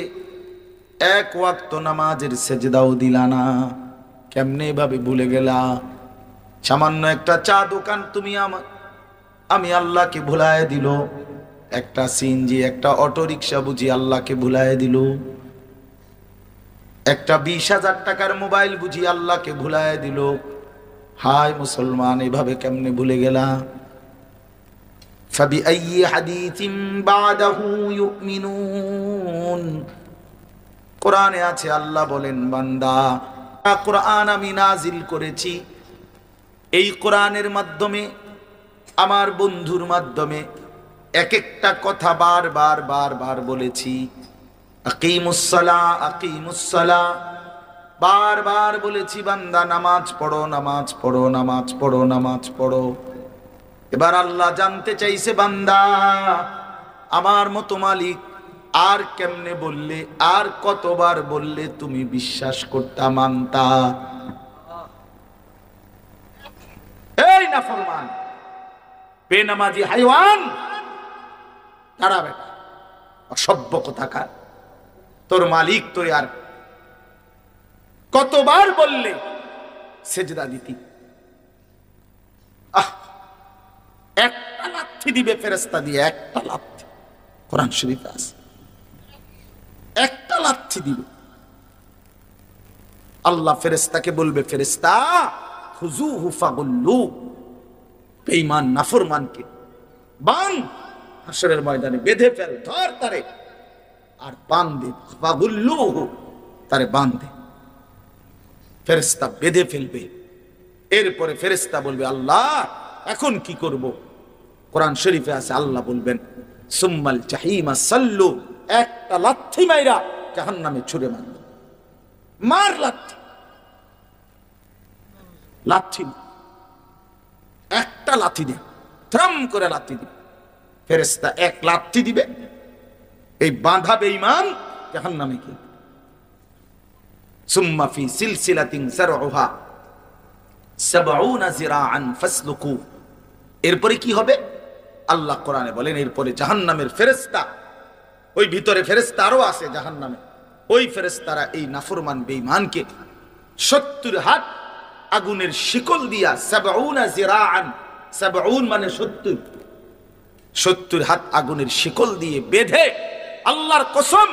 এক ওয়াক্ত নামাজের সেজদাও দিলা না? কেমনে ভাবে ভুলে গেলা? সামান্য একটা চা দোকান তুমি আমি আল্লাহকে ভুলায় দিল, একটা সিএনজি, একটা অটো রিক্সা বুঝি আল্লাহকে ভুলায় দিল, একটা 20,000 টাকার মোবাইল বুঝি আল্লাহকে ভুলায় দিল। হায় মুসলমান, এভাবে কেমনে ভুলে গেলা? ফাবিআইয়ি হাদিসিন বাদাহু ইউমিনুন। কোরআনে আছে, আল্লাহ বলেন, বান্দা, কোরআন আমি নাজিল করেছি, এই কোরআনের মাধ্যমে, আমার বন্ধুর মাধ্যমে এক একটা কথা বারবার বলেছি। আকিমুস সালাহ, আকিমুস সালাহ, বারবার বলেছি বান্দা নামাজ পড়ো, নামাজ পড়ো, নামাজ পড়ো, নামাজ পড়ো। এবার আল্লাহ জানতে চাইছে, বান্দা আমার মতো মালিক আর কেমনে বললে, আর কতবার বললে তুমি বিশ্বাস করতা, মানতা? এই নাফরমান বেনামাজি হাইওয়ান, তারা বেটা অসভ্য কোথাকার, তোর মালিক তোর আর কতবার বললে সেজদা দিতি? একটা লাথি দিবে ফেরেশতা দিয়ে, একটা লাথি, কোরআন শরীফে আছে, একটা লাথি দিবে। আল্লাহ ফেরেশতাকে বলবে, ফেরেশতা খুযুহু ফাগুল্লু, বেঈমান নাফরমানকে বান, হাসরের ময়দানে বেঁধে ফেল, ধর তারে আর বান দে, ফাগুল্লুহু, তারে বান দে। ফেরেশতা বেঁধে ফেলবে। এরপরে ফেরেশতা বলবে, আল্লাহ এখন কি করব? কোরআন শরীফে আছে, আল্লাহ বলবেন, সুম্মাল জাহিমা সাল্লু, একটা লাথি মাইরা জাহান্নামে ছুঁড়ে মারবে। মার লাথি, লাথি একটা লাথি দে, থ্রাম করে লাথি দিবে। ফেরেশতা এক লাথি দিবে, এই বাঁধা বেঈমান জাহান্নামে কি। সুম্মা ফি সিলসিলাতিন যারউহা 70 যিরাআন ফাসলুকু। এরপরে কি হবে? আল্লাহ কোরআনে বলেন, এরপরে জাহান্নামের ফেরেশতা ওই ভিতরে ফেরেশতারও আছে জাহান্নামে। ওই ফেরেশতারা এই নাফরমান বেঈমানকে 70 হাত আগুনের শিকল দিয়া 70 জিরাআন, 70 মানে 70 হাত আগুনের শিকল দিয়ে বেঁধে আল্লাহর কসম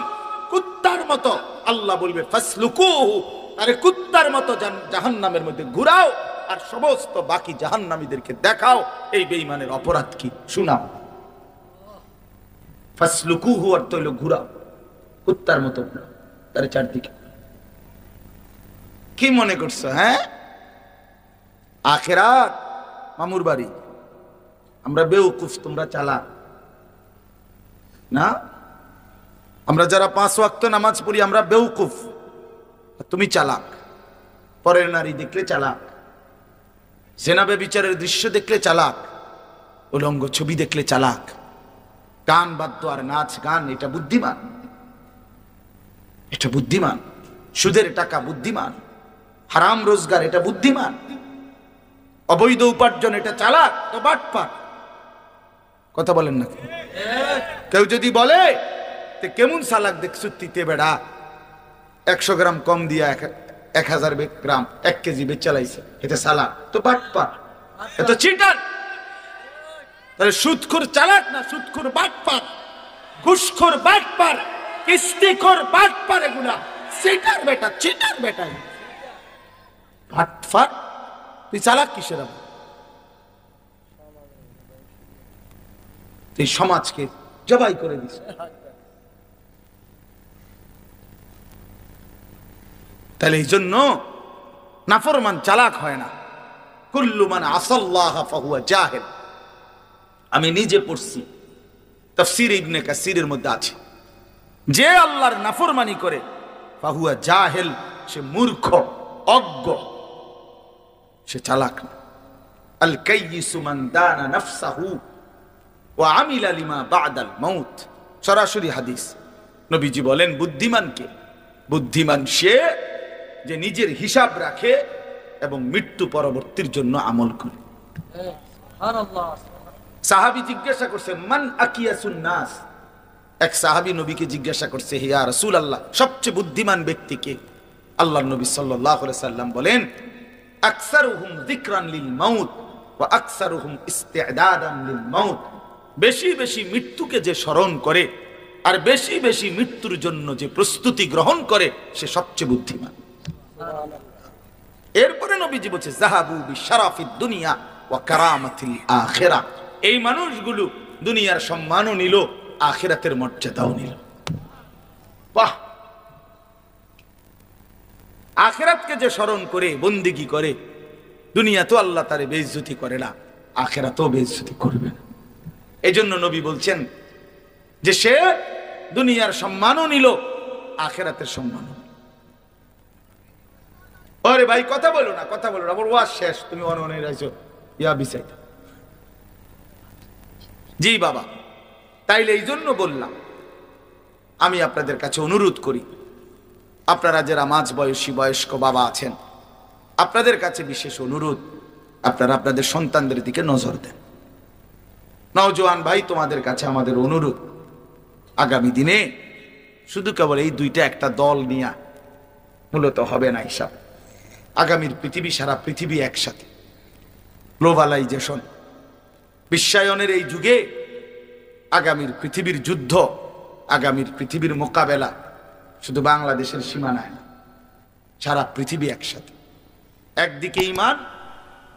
কুত্তার মতো আল্লাহ বলবে ফাসলুকুহু, আরে কুত্তার মতো জাহান্নামের মধ্যে ঘুরাও আর সমস্ত বাকি জাহান্নামীদেরকে দেখাও এই বেঈমানের অপরাধ কি শোনাও। ফাসলুকুহু অর্থ হলো ঘুরাও, কুত্তার মতো ঘুরাও তার চারদিকে। কি মনে করছো? হ্যাঁ, আখিরাত মামুর বাড়ি। আমরা বেউকুফ, তোমরা চালাক না। আমরা যারা 5 ওয়াক্ত নামাজ পড়ি আমরা বেউকুফ, তুমি চালাক। পরের নারী দেখলে চালাক, জেনা ব্যভিচারের দৃশ্য দেখলে চালাক, উলঙ্গ ছবি দেখলে চালাক, গান বাদ্য আর নাচ গান এটা বুদ্ধিমান, এটা বুদ্ধিমান। সুদের টাকা বুদ্ধিমান, হারাম রোজগার এটা বুদ্ধিমান, অবৈধ উপার্জন এটা চালাক তো বাটপার। কথা বলেন না? কেউ যদি বলে কেমন চালাক দেখছো তিতে বেড়া, 100 গ্রাম কম দিয়া 1000 গ্রাম 1 কেজি বেচালাইছে, এটা চালাক তো বাটপার, এটা চিটার। তাহলে সুদখোর চালাক না, সুদখোর বাটপার, ঘুষখোর বাটপার, কিস্তিখোর বাটপার, এগুলা চিটার বেটা, চিটার বেটা, বাটপার। তুই চালাক কিসের? তুই সমাজকে জবাই করে দিস। তাহলে এই জন্য নাফরমান চালাক হয় না। কুল্লু মান আসাল্লাহ ফাহুয়া জাহিল। আমি নিজে পড়ছি, তাফসীর ইবনে কাসিরের মধ্যে আছে, যে আল্লাহর নাফরমানি করে ফাহুয়া জাহিল, সে মূর্খ, অজ্ঞ, সে চালাক না। আল কাইয়িসু মান দানা নাফসাহু ওয়া আমিলা লিমা বা'দাল মাউত। সরাসরি হাদিস। নবীজি বলেন বুদ্ধিমান কে? বুদ্ধিমান সে যে নিজের হিসাব রাখে এবং মৃত্যু পরবর্তীর জন্য আমল করে। সাহাবী জিজ্ঞাসা করছে মান আকিয়াসুন নাস। এক সাহাবী নবীকে জিজ্ঞাসা করছে, হে ইয়া রাসূলুল্লাহ, সবচেয়ে বুদ্ধিমান ব্যক্তি কে? আল্লাহর নবী সাল্লাল্লাহু আলাইহি সাল্লাম বলেন আকসারুহুম যিকরান লিল মাউত ওয়া আকসারুহুম ইস্তি'দাদান লিল মাউত। বেশি বেশি মৃত্যুকে যে স্মরণ করে আর বেশি বেশি মৃত্যুর জন্য যে প্রস্তুতি গ্রহণ করে সে সবচেয়ে বুদ্ধিমান। এরপরে নবীজি বলছে যাহাবু বিশারাফিদ দুনিয়া ওয়া কারামাতিল আখিরাহ। এই মানুষগুলো দুনিয়ার সম্মানও নিল, আখিরাতের মর্যাদাও নিল। বাহ! আখিরাতকে যে স্মরণ করে বন্দেগী করে, দুনিয়া তো আল্লাহ তারে বেইজ্জতি করে না, আখিরাতও বেইজ্জতি করবে না। এজন্য নবী বলছেন যে সে দুনিয়ার সম্মানও নিল, আখিরাতের সম্মানও। আরে ভাই কথা বলো না, কথা বলো না, আমার ওয়াজ শেষ, তুমি অনে রাইছো ইয়া বিসাইড। জি বাবা, তাইলে এই জন্য বললাম, আমি আপনাদের কাছে অনুরোধ করি, আপনারা যারা মাঝ বয়সী বয়স্ক বাবা আছেন, আপনাদের কাছে বিশেষ অনুরোধ, আপনারা আপনাদের সন্তানদের দিকে নজর দেন। নওজোয়ান ভাই, তোমাদের কাছে আমাদের অনুরোধ, আগামী দিনে শুধু কেবল এই দুইটা একটা দল নিয়ে মূলত হবে না হিসাব। আগামীর পৃথিবী, সারা পৃথিবী একসাথে, গ্লোবালাইজেশন, বিশ্বায়নের এই যুগে আগামীর পৃথিবীর যুদ্ধ, আগামীর পৃথিবীর মোকাবেলা শুধু বাংলাদেশের সীমানায় না, সারা পৃথিবী একসাথে। একদিকে ঈমান,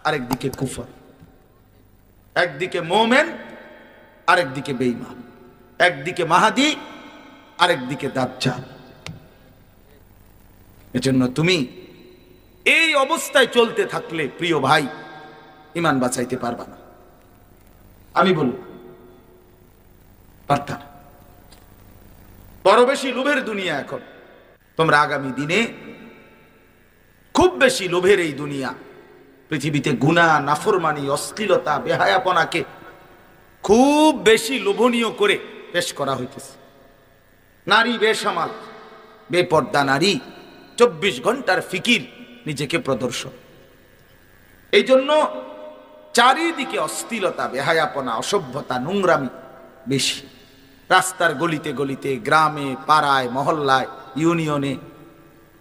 আরেকদিকে কুফর, একদিকে মুমিন, আরেকদিকে বেঈমান, একদিকে মাহাদি, আরেকদিকে দাজ্জাল। এজন্য তুমি এই অবস্থায় চলতে থাকলে প্রিয় ভাই, ঈমান বাঁচাইতে পারবা না। আমি বলব পারতা না। বড় বেশি লোভের দুনিয়া এখন। তোমরা আগামী দিনে খুব বেশি লোভের এই দুনিয়া, পৃথিবীতে গুনাহ, নাফরমানি, অশ্লীলতা, বেহায়াপনাকে খুব বেশি লোভনীয় করে পেশ করা হইতেছে। নারী বেসামাল, বেপর্দা নারী, 24 ঘন্টার ফিকির, নিজেকে প্রদর্শন। এই জন্য চারিদিকে অশ্লীলতা, বেহায়াপনা, অসভ্যতা, নোংরামি বেশি। রাস্তার গলিতে গলিতে, গ্রামে, পাড়ায়, মহল্লায়, ইউনিয়নে,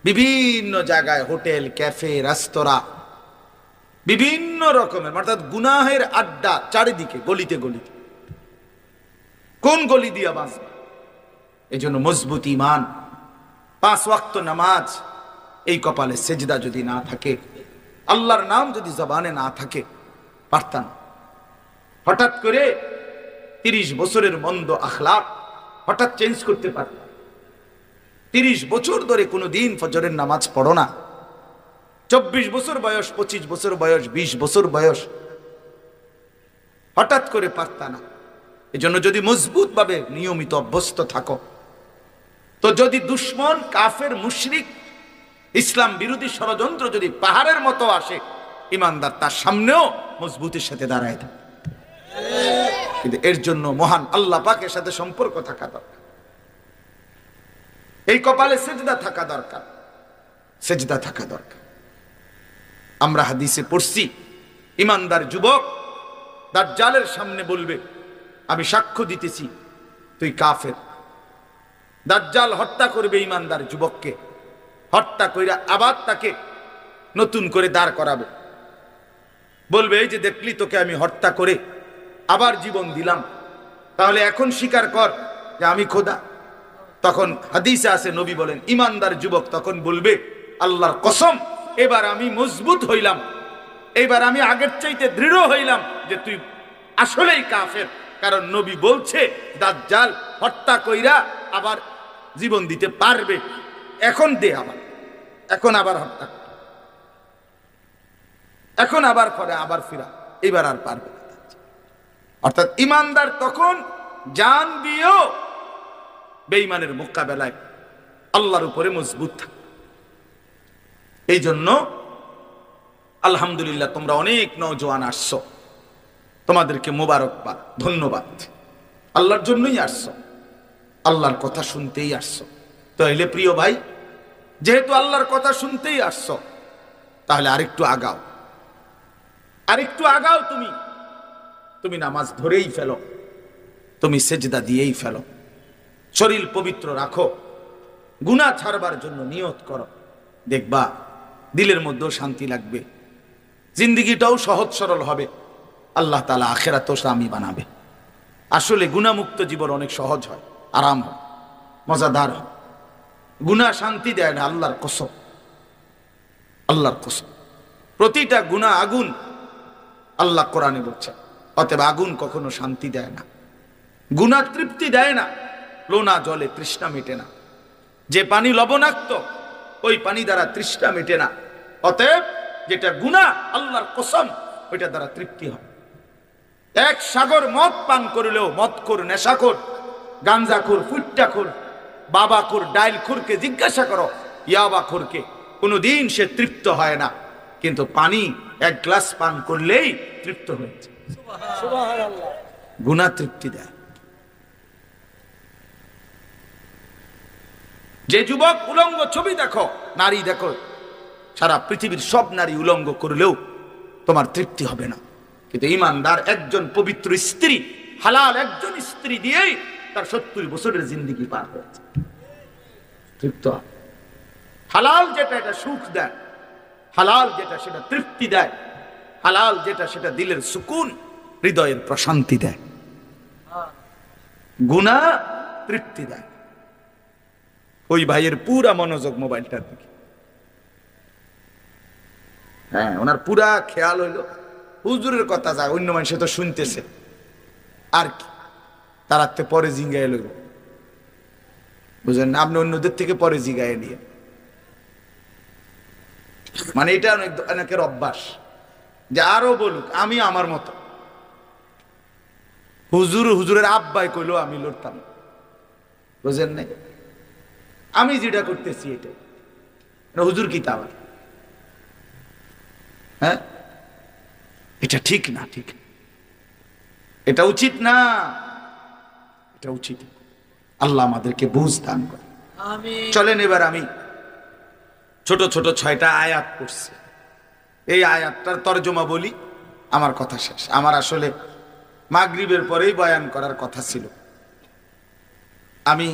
বিভিন্ন জায়গায়, হোটেল, ক্যাফে, রেস্তোরাঁ, বিভিন্ন রকমের, অর্থাৎ গুনাহের আড্ডা চারিদিকে, গলিতে গলিতে। কোন গলি দিয়া বাঁচবে? এই জন্য মজবুত ঈমান, 5 ওয়াক্ত নামাজ, এই কপালে সেজদা যদি না থাকে, আল্লাহর নাম যদি জবানে না থাকে, পারতাম। হঠাৎ করে 30 বছরের মন্দ আখলাক হঠাৎ চেঞ্জ করতে পারতাম। 30 বছর ধরে কোনো দিন ফজরের নামাজ পড়ো না, 24 বছর বয়স, 25 বছর বয়স, 20 বছর বয়স, হঠাৎ করে পারতা না। এজন্য যদি মজবুত ভাবে নিয়মিত অভ্যস্ত থাকো, তো যদি দুশ্মন, কাফের, মুশরিক, ইসলাম বিরোধী ষড়যন্ত্র যদি পাহাড়ের মতো আসে, ইমানদার তার সামনেও মজবুতের সাথে দাঁড়ায় থাকে। কিন্তু এর জন্য মহান আল্লাহ পাকের সাথে সম্পর্ক থাকা দরকার, এই কপালে সেজদা থাকা দরকার, সেজদা থাকা দরকার। আমরা হাদিসে পড়ছি, ইমানদার যুবক দাজ্জালের সামনে বলবে, আমি সাক্ষ্য দিতেছি তুই কাফের। দাজ্জাল হত্যা করবে ইমানদার যুবককে, হত্যা কইরা আবার তাকে নতুন করে দাঁড় করাবে, বলবে এই যে দেখলি তোকে আমি হত্যা করে আবার জীবন দিলাম, তাহলে এখন স্বীকার কর যে আমি খোদা। তখন হাদিসে আছে, নবী বলেন, ইমানদার যুবক তখন বলবে, আল্লাহর কসম, এবার আমি মজবুত হইলাম, এবার আমি আগের চাইতে দৃঢ় হইলাম যে তুই আসলেই কাফের। কারণ নবী বলছে দাজ্জাল হত্যা কইরা আবার জীবন দিতে পারবে, এখন দে আবার, এখন আবার হত্যা, এখন আবার করে আবার ফিরা, এবার আর পারবে না। অর্থাৎ ইমানদার তখন জান দিয়েও বেঈমানের মোকাবেলায় আল্লাহর উপরে মজবুত থাকে। এই জন্য আলহামদুলিল্লাহ, তোমরা অনেক নওজোয়ান আসছো, তোমাদেরকে মোবারকবাদ, ধন্যবাদ। আল্লাহর জন্যই আসছো, আল্লাহর কথা শুনতেই আসছো। তাহলে প্রিয় ভাই, যেহেতু আল্লাহর কথা শুনতেই আসছো, তাহলে আরেকটু আগাও, আরেকটু আগাও। তুমি নামাজ ধরেই ফেলো, তুমি সেজদা দিয়েই ফেলো, শরীর পবিত্র রাখো, গুনাহ ছাড়বার জন্য নিয়ত করো, দেখবা দিলের মধ্যেও শান্তি লাগবে, জিন্দিগিটাও সহজ সরল হবে, আল্লাহ তাআলা আখিরাতেও স্বামী বানাবে। আসলে গুনাহমুক্ত জীবন অনেক সহজ হয়, আরাম হয়, মজাদার হয়। গুনাহ শান্তি দেয় না, আল্লাহর কসম, আল্লাহর কসম। প্রতিটা গুনাহ আগুন, আল্লাহ কোরআনে বলছে। অতএব আগুন কখনো শান্তি দেয় না, গুনাহ তৃপ্তি দেয় না, লোনা জলে তৃষ্ণা মেটে না। যে পানি লবণাক্ত, ওই পানি দ্বারা তৃষ্ণা মেটে না। অতএব যেটা গুনাহ, আল্লাহর কসম, ওইটা দ্বারা তৃপ্তি হয়। এক সাগর মদ পান করলেও মদখোর, নেশাখোর, গাঞ্জাখোর, ফুট্টাখোর, বাবাখোর, ডাইলখোরকে জিজ্ঞাসা করো, ইয়াবাখোরকে, কোনোদিন সে তৃপ্ত হয় না। কিন্তু পানি 1 গ্লাস পান করলেই তৃপ্ত হয়েছে। গুনাহ তৃপ্তি দেয়। যে যুবক উলঙ্গ ছবি দেখো, নারী দেখো, সারা পৃথিবীর সব নারী উলঙ্গ করলেও তোমার তৃপ্তি হবে না। কিন্তু ইমানদার একজন পবিত্র স্ত্রী, হালাল একজন স্ত্রী দিয়েই তার 70 বছরের জিন্দেগি পার হয়েছে, তৃপ্ত। হালাল যেটা, এটা সুখ দেয়, হালাল যেটা সেটা তৃপ্তি দেয়, হালাল যেটা সেটা দিলের সুকুন, হৃদয়ের প্রশান্তি দেয়। গুনাহ তৃপ্তি দেয়। ওই ভাইয়ের পুরা মনোযোগ মোবাইলটার দিকে, হ্যাঁ, ওনার পুরা খেয়াল হইল হুজুরের কথা, যায় অন্য মানুষে তো শুনতেছে আর কি, তার পরে জিঙ্গায় লইব, বুঝলেন না? আপনি অন্যদের থেকে পরে জিগায় নিয়ে, মানে এটা অনেকের অভ্যাস যে আরো বলুক, আমি আমার মতো। হুজুরের আব্বাই কইলো আমি লড়তাম, বুঝলেন না? আমি যেটা করতেছি এটা হুজুর কি তা আবার, হ্যাঁ, এটা ঠিক না, ঠিক না, এটা উচিত না, এটা উচিত। আল্লাহ আমাদেরকে বুঝ দান করে। চলেন এবার আমি ছোট ছোট 6টা আয়াত পড়ছি, এই আয়াতটার তরজমা বলি, আমার কথা শেষ। আমার আসলে মাগরিবের পরেই বয়ান করার কথা ছিল, আমি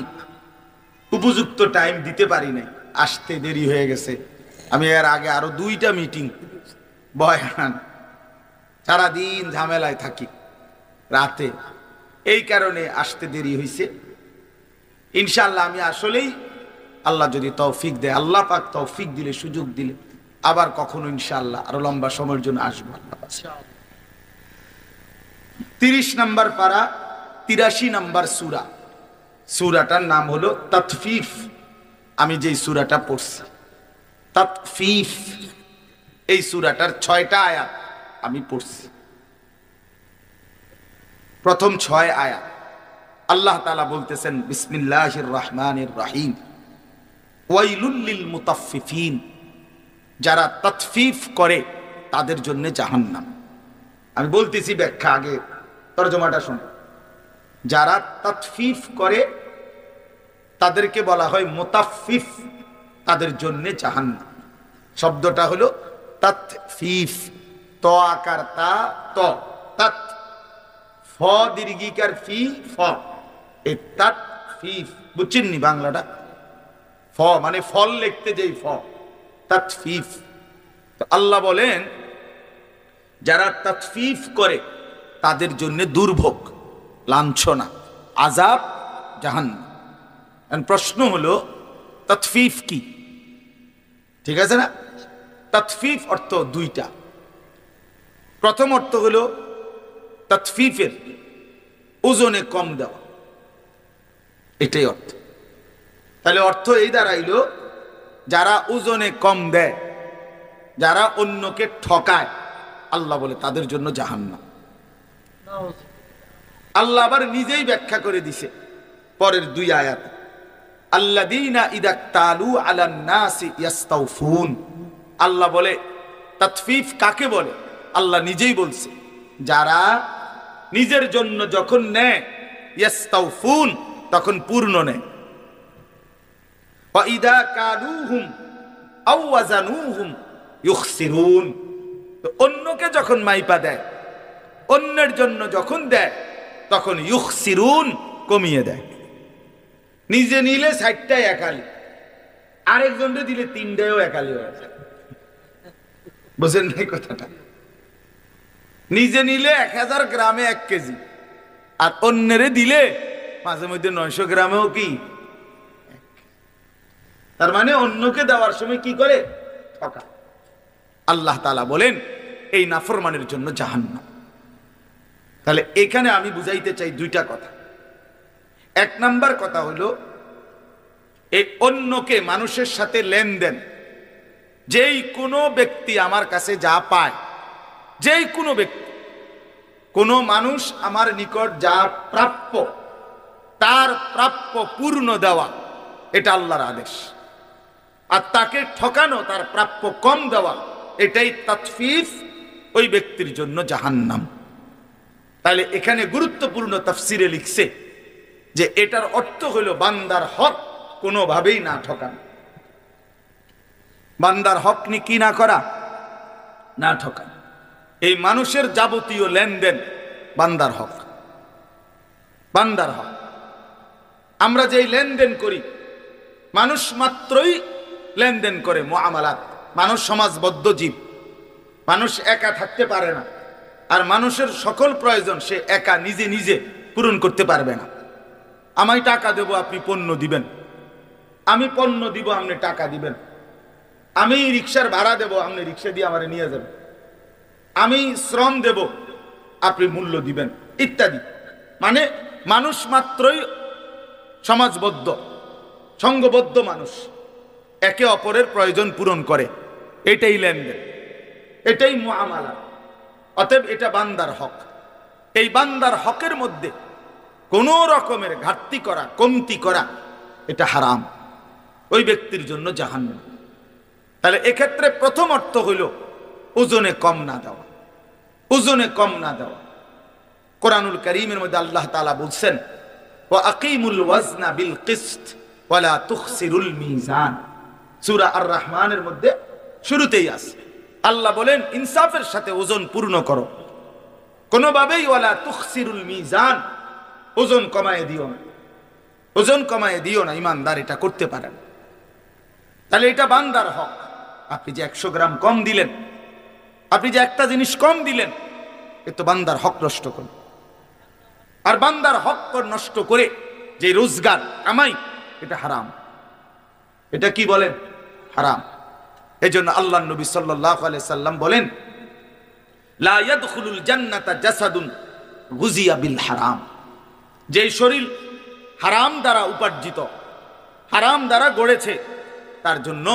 উপযুক্ত টাইম দিতে পারি নাই, আসতে দেরি হয়ে গেছে। আমি এর আগে আরো 2টা মিটিং, বয়ান, সারাদিন ঝামেলায় থাকি রাতে, এই কারণে আসতে দেরি হয়েছে। ইনশাআল্লাহ আমি আসলেই, আল্লাহ যদি তৌফিক দেয়, আল্লাহ পাক তৌফিক দিলে, সুযোগ দিলে আবার কখনো ইনশাআল্লাহ আরো লম্বা সময়ের জন্য আসবো। 30 নম্বর পারা, 83 নম্বর সূরা। সূরাটার নাম হলো তাতফিফ। আমি যেই সূরাটা পড়ছি তাতফিফ, এই সূরাটার 6টা আয়াত আমি পড়ছি। প্রথম 6 আয়াত আল্লাহ তাআলা বলতেছেন, বিসমিল্লাহির রহমানির রহিম, ওয়াইলুল লিল মুতাফফিফিন, যারা তাতফিফ করে তাদের জন্য জাহান্নাম। আমি বলতেছি ব্যাখ্যা, আগে তরজমাটা শুনুন। যারা তাতফিফ করে তাদেরকে বলা হয় মুতাফফিফ, তাদের জন্য জাহান্নাম। শব্দটা হলো তাতফিফ, ত আকার তা, ত, তাত, ফ দীর্ঘিকার ফি, ফ, এই তাতফিফ। বুঝছেন নি বাংলাটা? ফ মানে ফল লিখতে যেই ফ, তাতফিফ। তো আল্লাহ বলেন যারা তাতফিফ করে তাদের জন্য দুর্ভোগ, লাঞ্ছনা, আযাব, জাহান্নাম। প্রশ্ন হলো তাতফিফ কি? ঠিক আছে না? তাতফিফ অর্থ 2টা। প্রথম অর্থ হলো তাতফিফের ওজনে কম দেওয়া, এটাই অর্থ। তাহলে অর্থ এই দাঁড়াইল, যারা ওজনে কম দেয়, যারা অন্যকে ঠকায়, আল্লাহ বলে তাদের জন্য জাহান্নাম। আল্লাহ আবার নিজেই ব্যাখ্যা করে দিছে পরের 2 আয়াত, আল্লাযীনা ইযা তালু আলান নাসি ইস্তাউফুন। আল্লাহ বলে তাতফিফ কাকে বলে, আল্লাহ নিজেই বলছে, যারা নিজের জন্য যখন নেয় ইস্তাউফুন, তখন পূর্ণ নেয়। ওয়া ইযা কালুহুম আও ওয়াজানুহুম ইউখসিরুন, তো অন্যকে যখন মাইপা দেয়, অন্যের জন্য যখন দেয়, তখন ইউখসিরুন, কমিয়ে দেয়। নিজে নিলে 60টায় একালি, আরেকজনকে দিলে 3টায়ও একালি হয়ে যায়। বুঝেন নাই কথাটা? নিজে নিলে 1000 গ্রামে 1 কেজি, আর অন্যেরে দিলে মাঝে মধ্যে 900 গ্রামেও কি। তার মানে অন্যকে দেওয়ার সময় কি করে? ঠকা। আল্লাহ তাআলা বলেন এই নাফরমানের জন্য জাহান্নাম। তাহলে এখানে আমি বুঝাইতে চাই 2টা কথা। 1 নাম্বার কথা হলো, এই অন্যকে, মানুষের সাথে লেনদেন, যেই কোনো ব্যক্তি আমার কাছে যা পায়, যেই কোনো ব্যক্তি, কোনো মানুষ আমার নিকট যা প্রাপ্য, তার প্রাপ্য পূর্ণ দেওয়া, এটা আল্লাহর আদেশ। আর তাকে ঠকানো, তার প্রাপ্য কম দেওয়া, এটাই তাতফিফ, ওই ব্যক্তির জন্য জাহান্নাম। তাহলে এখানে গুরুত্বপূর্ণ তাফসিরে লিখছে যে এটার অর্থ হলো বান্দার হক কোনোভাবেই না ঠকানো, বান্দার হক কি না করা, না ঠকানো। এই মানুষের যাবতীয় লেনদেন বান্দার হক, বান্দার হক। আমরা যেই লেনদেন করি, মানুষ মাত্রই লেনদেন করে, মুআমালাত। মানুষ সমাজবদ্ধ জীব, মানুষ একা থাকতে পারে না, আর মানুষের সকল প্রয়োজন সে একা নিজে নিজে পূরণ করতে পারবে না। আমি টাকা দেব, আপনি পণ্য দিবেন, আমি পণ্য দিব, আপনি টাকা দিবেন, আমি রিকশার ভাড়া দেব, আপনি রিকশা দিয়ে আমারে নিয়ে যাবেন, আমি শ্রম দেব, আপনি মূল্য দিবেন, ইত্যাদি। মানে মানুষ মাত্রই সমাজবদ্ধ, সংঘবদ্ধ মানুষ, একে অপরের প্রয়োজন পূরণ করে, এটাই লেনদেন, এটাই মুআমালা। অতএব এটা বান্দার হক। এই বান্দার হকের মধ্যে কোনো রকমের ঘাটতি করা, কমতি করা, এটা হারাম, ওই ব্যক্তির জন্য জাহান্নাম। তাহলে এক্ষেত্রে প্রথম অর্থ হইল ওজনে কম না দেওয়া, ওজনে কম না দেওয়া। কোরআনুল কারীমের মধ্যে আল্লাহ তাআলা বলছেন, ওয়া আকিমুল ওয়াজনা বিল কিসত ওয়া লা তুখসিরুল মিজান। সূরা আর রহমানের মধ্যে শুরুতেই আছে, আল্লাহ বলেন ইনসাফের সাথে ওজন পূর্ণ করো, কোনোভাবেই ওয়া লা তুখসিরুল মিজান, ওজন কমায় দিও না। ওজন কমায় দিও না, ইমানদার এটা করতে পারে না। তাহলে এটা বান্দার হক। আপনি যে 100 গ্রাম কম দিলেন, আপনি যে একটা জিনিস কম দিলেন, এ তো বান্দার হক নষ্ট করল। আর বান্দার হক নষ্ট করে যে রোজগার কামাই, এটা হারাম। এটা কি বলেন? হারাম। এজন্য আল্লাহর নবী সাল্লাল্লাহু আলাইহি সাল্লাম বলেন, লা ইয়াদখুলুল জান্নাতা জাসাদুন গুজিয়া বিল হারাম। যে শরীর হারাম দ্বারা উপার্জিত, হারাম দ্বারা গড়েছে, তার জন্য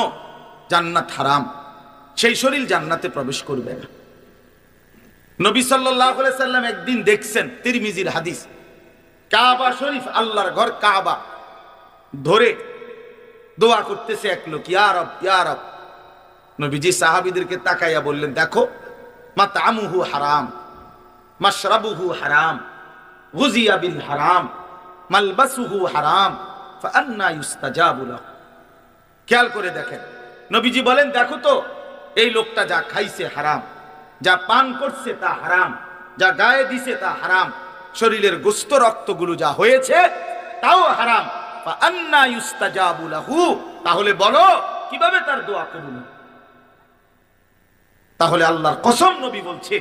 জান্নাত হারাম, সেই শরীর জান্নাতে প্রবেশ করবে না। নবী সাল্লাল্লাহু আলাইহি সাল্লাম একদিন দেখছেন, তিরমিজির হাদিস, কাবা শরীফ, আল্লাহর ঘর কাবা ধরে দোয়া করতেছে এক লোক, ইয়া রব ইয়া রব। নবীজি সাহাবীদেরকে তাকাইয়া বললেন, দেখো, মাতআমুহু হারাম, মাশরাবুহু হারাম, গুজিয়া বিল হারাম, মালবাসুহু হারাম, ফাআন্না ইউস্তাজাবু লাহু। খেয়াল করে দেখেন, নবীজি বলেন, দেখো তো, এই লোকটা যা খাইছে হারাম, যা পান করছে তা হারাম, যা গায়ে দিছে তা হারাম, শরীরের গোস্ত রক্তগুলো যা হয়েছে তাও হারাম। ফাআন্না ইউস্তাজাবু লাহু। তাহলে বলো, কিভাবে তার দোয়া কবুল হবে? তাহলে আল্লাহর কসম, নবী বলছে,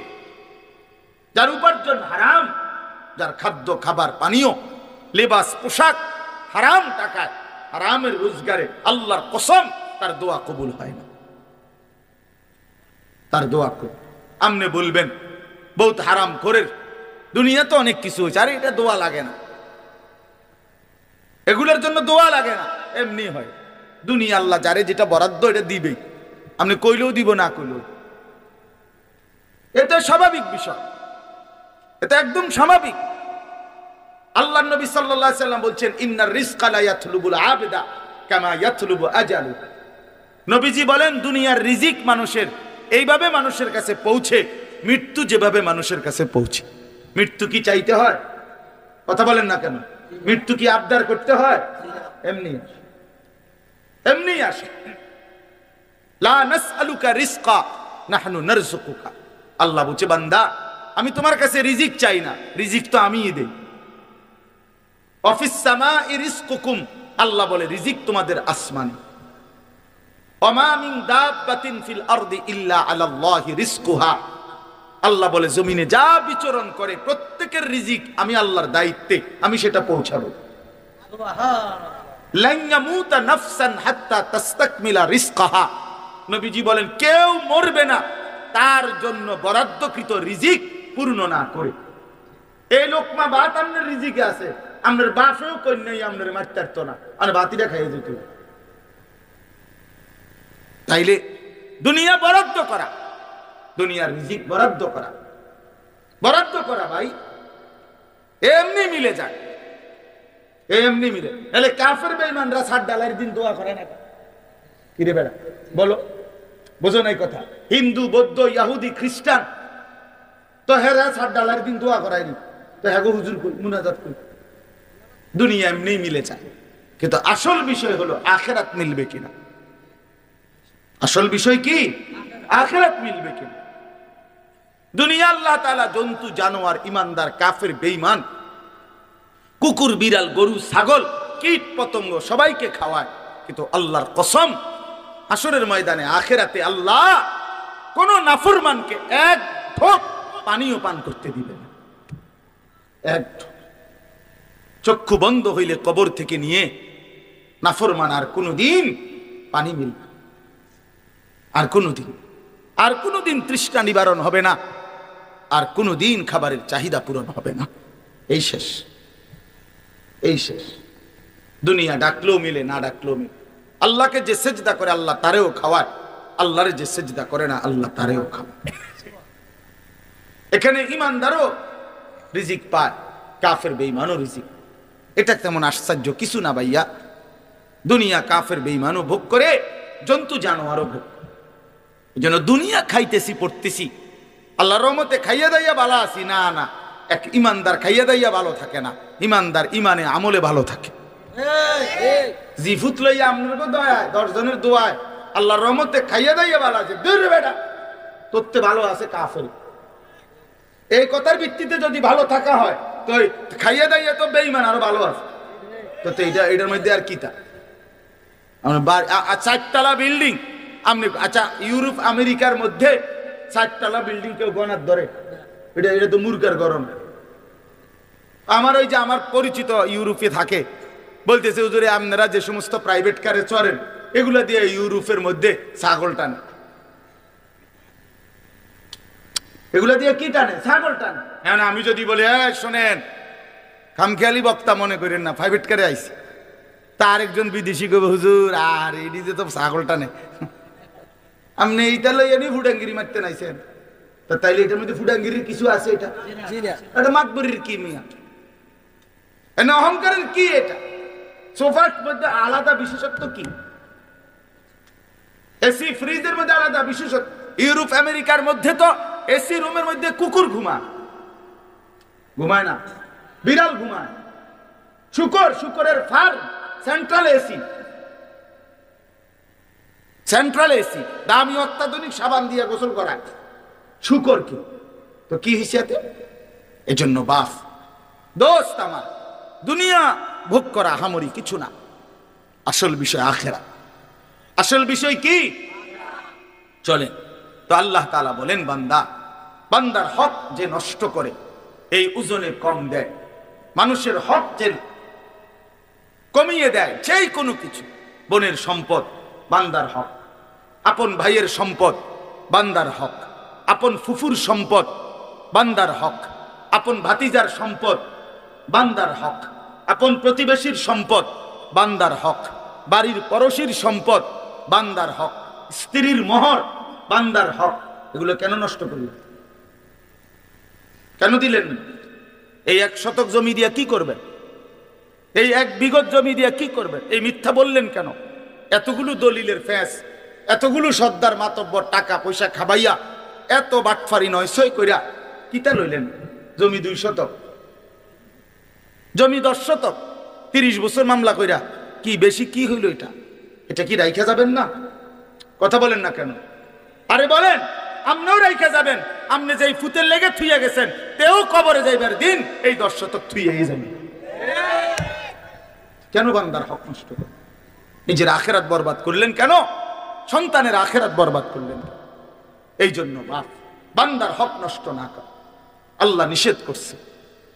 যার উপার্জন হারাম, যার খাদ্য খাবার পানীয় লেবাস পোশাক হারাম টাকায়, হারামের রোজগারে, আল্লাহর কসম, তার দোয়া কবুল হয় না। তার দোয়া কবুল। আমনে বলবেন, বহুত হারাম খোরের দুনিয়া তো অনেক কিছু হয়েছে, আরে এটা দোয়া লাগে না, এগুলোর জন্য দোয়া লাগে না, এমনি হয়। দুনিয়া আল্লাহ যারে যেটা বরাদ্দ এটা দিবেই, আপনি কইলেও দিব, না কইলেও। এটা স্বাভাবিক বিষয়, এটা একদম স্বাভাবিক। আল্লাহর নবী সাল্লাল্লাহু আলাইহি সাল্লাম বলছেন, ইন্নার রিজকা লা ইয়াতলুবুল আবদা কামা ইয়াতলুবু আজালু। নবীজি বলেন, দুনিয়ার রিজিক মানুষের এইভাবে মানুষের কাছে পৌঁছে, মৃত্যু যেভাবে মানুষের কাছে পৌঁছে। মৃত্যু কি চাইতে হয়? কথা বলেন না কেন? মৃত্যু কি আবদার করতে হয়? এমনি এমনি আসে। লা নাসআলুকা রিজকা নাহনু নারযুকুকা। আল্লাহ বলছে, বান্দা, আমি তোমার কাছে রিজিক চাই না, রিজিক তো আমিই দেই। অফিস সামাই রিজকুকুম, আল্লাহ বলে রিজিক তোমাদের আসমানে। ওমা মিন দাব্বাতিন ফিল আরদি ইল্লা আলাল্লাহি রিজকুহা, আল্লাহ বলে জমিনে যা বিচরণ করে প্রত্যেকের রিজিক আমি আল্লাহর দায়িত্বে, আমি সেটা পৌঁছাবো। সুবহানাল্লাহ। লান ইয়ামুতা নাফসান হাত্তা তাস্তাকমিলা রিজকাহা। নবীজি বলেন, কেউ মরবে না তার জন্য বরাদ্দকৃত রিজিক পূর্ণ না করে। এই লোকমা ভাত আপনার রিজিকে আছে, আপনার বাসেও কন্যাই আপনার মারতে পারতো না, আর বাতিটা খাইয়ে যেত। তাইলে দুনিয়া বরাদ্দ করা, দুনিয়ার রিজিক বরাদ্দ করা, বরাদ্দ করা ভাই, এমনি মিলে যায়, এমনি মিলে। তাহলে কাফের বেঈমানরা 60 ডালার দিন দোয়া করে না? কিরে বেড়া, বলো, বোঝো নাই কথা? হিন্দু, বৌদ্ধ, ইহুদি, খ্রিস্টান তো হেরা 60 ডালার দিন দোয়া করায়নি, তো হ্যাগো হুজুর কই মুনাজাত কই। দুনিয়া এমনি মিলে যায়, কিন্তু আসল বিষয় হলো আখিরাত মিলবে কিনা। আসল বিষয় কি? আখিরাত মিলবে কিনা। দুনিয়া আল্লাহ তাআলা জন্তু জানোয়ার, ইমানদার, কাফের, বেঈমান, কুকুর, বিড়াল, গরু, ছাগল, কীট পতঙ্গ সবাইকে খাওয়ায়, কিন্তু আল্লাহর কসম, হাসরের ময়দানে আখিরাতে আল্লাহ কোন নাফরমানকে এক ঢোক পানিও পান করতে দিবে না। এক ঢোক। চক্ষু বন্ধ হইলে কবর থেকে নিয়ে নাফরমান আর কোনদিন পানি মিলবে না, আর কোনদিন তৃষ্ণা নিবারণ হবে না, আর কোনদিন খাবারের চাহিদা পূরণ হবে না। এই শেষ, এই শেষ। দুনিয়া ডাকলেও মিলে, না ডাকলেও মিলে। আল্লাহকে যে সেজদা করে আল্লাহ তারেও খাওয়ায়, আল্লাহরে যে সেজদা করে না আল্লাহ তারেও খাওয়ায়। এখানে ইমানদারও রিজিক পায়, কাফের বেঈমানও রিজিক। এটা তেমন আশ্চর্য কিছু না ভাইয়া। দুনিয়া কাফের বেঈমানও ভোগ করে, জন্তু জানোয়ারও ভোগ করে। যেন দুনিয়া খাইতেছি পড়তেছি, আল্লাহর রহমতে খাইয়া দাইয়া ভালো আছি, না না, এক ইমানদার খাইয়া দাইয়া ভালো থাকে না। ইমানদার ইমানে আমলে ভালো থাকে। জিফুত লইয়া আপনার দয়ায় 10 জনের দোয়ায় আল্লাহর রহমতে খাইয়া দাইয়া ভালো আছে, দূর বেটা তোরতে ভালো আছে কাফের। এই কথার ভিত্তিতে যদি ভালো থাকা হয়, তো খাইয়া দাইয়া তো বেঈমান আরো ভালো আছে। তো এটার মধ্যে আর কি তা 4 তলা বিল্ডিং আপনি আচ্ছা ইউরোপ আমেরিকার মধ্যে 4 তলা বিল্ডিং কেউ গণার ধরে? এটা তো মূর্খের গরম। আমার ওই যে আমার পরিচিত ইউরোপে থাকে, বলতেছে হুজুরে আপনারা যে সমস্ত প্রাইভেট কারে চড়েন এগুলা দিয়ে ইউরোপের মধ্যে ছাগল টানে। এগুলা দিয়ে কি টানে? ছাগল টানে। এখন আমি যদি বলি শোনেন খামখেয়ালি বক্তা মনে করেন না, প্রাইভেট কারে আইছি, তার একজন বিদেশি কবে হুজুর আর এইদিকে তো ছাগল টানে, আপনি এইটা লইয়া নিয়ে ফুটাঙ্গিরি মারতে নাইছেন, তা তাইলে এটার মধ্যে ফুটাঙ্গিরির কিছু আছে? এটা মাতবরির কি মিয়া? অহংকারের কি? এটা সোফার মধ্যে আলাদা বিশেষত্ব কি? এসি ফ্রিজের মধ্যে আলাদা বিশেষত্ব। ইউরোপ আমেরিকার মধ্যে তো এসি রুমের মধ্যে কুকুর ঘুমায় না, বিড়াল ঘুমায়, শুকরের ফার্ম, সেন্ট্রাল এসি, দামি অত্যাধুনিক সাবান দিয়ে গোসল করায় শুকর কি? তো কি হিসেবে? এজন্য বাপ দোস্ত আমার, দুনিয়া ভোগ করা হামরি কিছু না, আসল বিষয় আখিরাত। আসল বিষয় কি? চলেন তো আল্লাহ তাআলা বলেন বান্দার হক যে নষ্ট করে এই ওজনে কম দেয়, মানুষের হক যে কমিয়ে দেয়, যেই কোনো কিছু, বোনের সম্পদ বান্দার হক, আপন ভাইয়ের সম্পদ বান্দার হক, আপন ফুফুর সম্পদ বান্দার হক, আপন ভাতিজার সম্পদ বান্দার হক, আপন প্রতিবেশীর সম্পদ বান্দার হক, বাড়ির পড়শির সম্পদ বান্দার হক, স্ত্রীর মোহর বান্দার হক। এগুলো কেন নষ্ট করলেন? কেন দিলেন? এই 1 শতক জমি দিয়া কি করবেন? এই 1 বিঘত জমি দিয়া কি করবেন? এই মিথ্যা বললেন কেন? এতগুলো দলিলের ফ্যাঁস, এতগুলো সর্দার মাতব্বর টাকা পয়সা খাবাইয়া, এত বাটফারি নয় সই কইরা কিতা লইলেন? জমি 2 শতক, জমি 10 শতক, 30 বছর মামলা কইরা কি বেশি কি হইল? এটা কি রাইখা যাবেন না? কথা বলেন না কেন? আরে বলেন, আপনিও রাইখা যাবেন। আপনি যেই ফুতের লেগে থুইয়া গেছেন, তেও কবরে যাইবার দিন এই 10 শতক থুইয়াই যাবেন। কেন বান্দার হক নষ্ট করলেন? নিজের আখেরাত বরবাদ করলেন কেন? সন্তানের আখেরাত বরবাদ করলেন। এই জন্য বান্দার হক নষ্ট না কর, আল্লাহ নিষেধ করছে।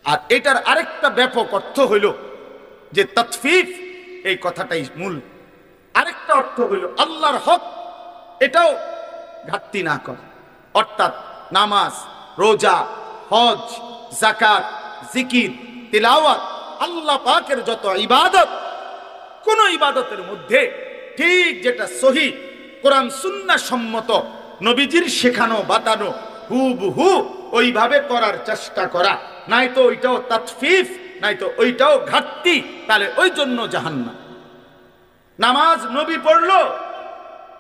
আর এটার আরেকটা ব্যাপক অর্থ হইল যে তাতফিফ, এই কথাটাই মূল। আরেকটা অর্থ হইল আল্লাহর হক এটাও ঘাটতি না কর, অর্থাৎ নামাজ, রোজা, হজ, যাকাত, জিকির, তিলাওয়াত, আল্লাহ পাকের যত ইবাদত, কোন ইবাদতের মধ্যে ঠিক যেটা সহিহ কোরআন সুন্নাহ সম্মত, নবীজির শেখানো বাতানো হুবহু ওইভাবে করার চেষ্টা করা, নাই তো ওইটাও তাতফিফ, নাই তো ওইটাও ঘাটতি, তাহলে ওই জন্য জাহান্নাম। নামাজ নবী পড়লো,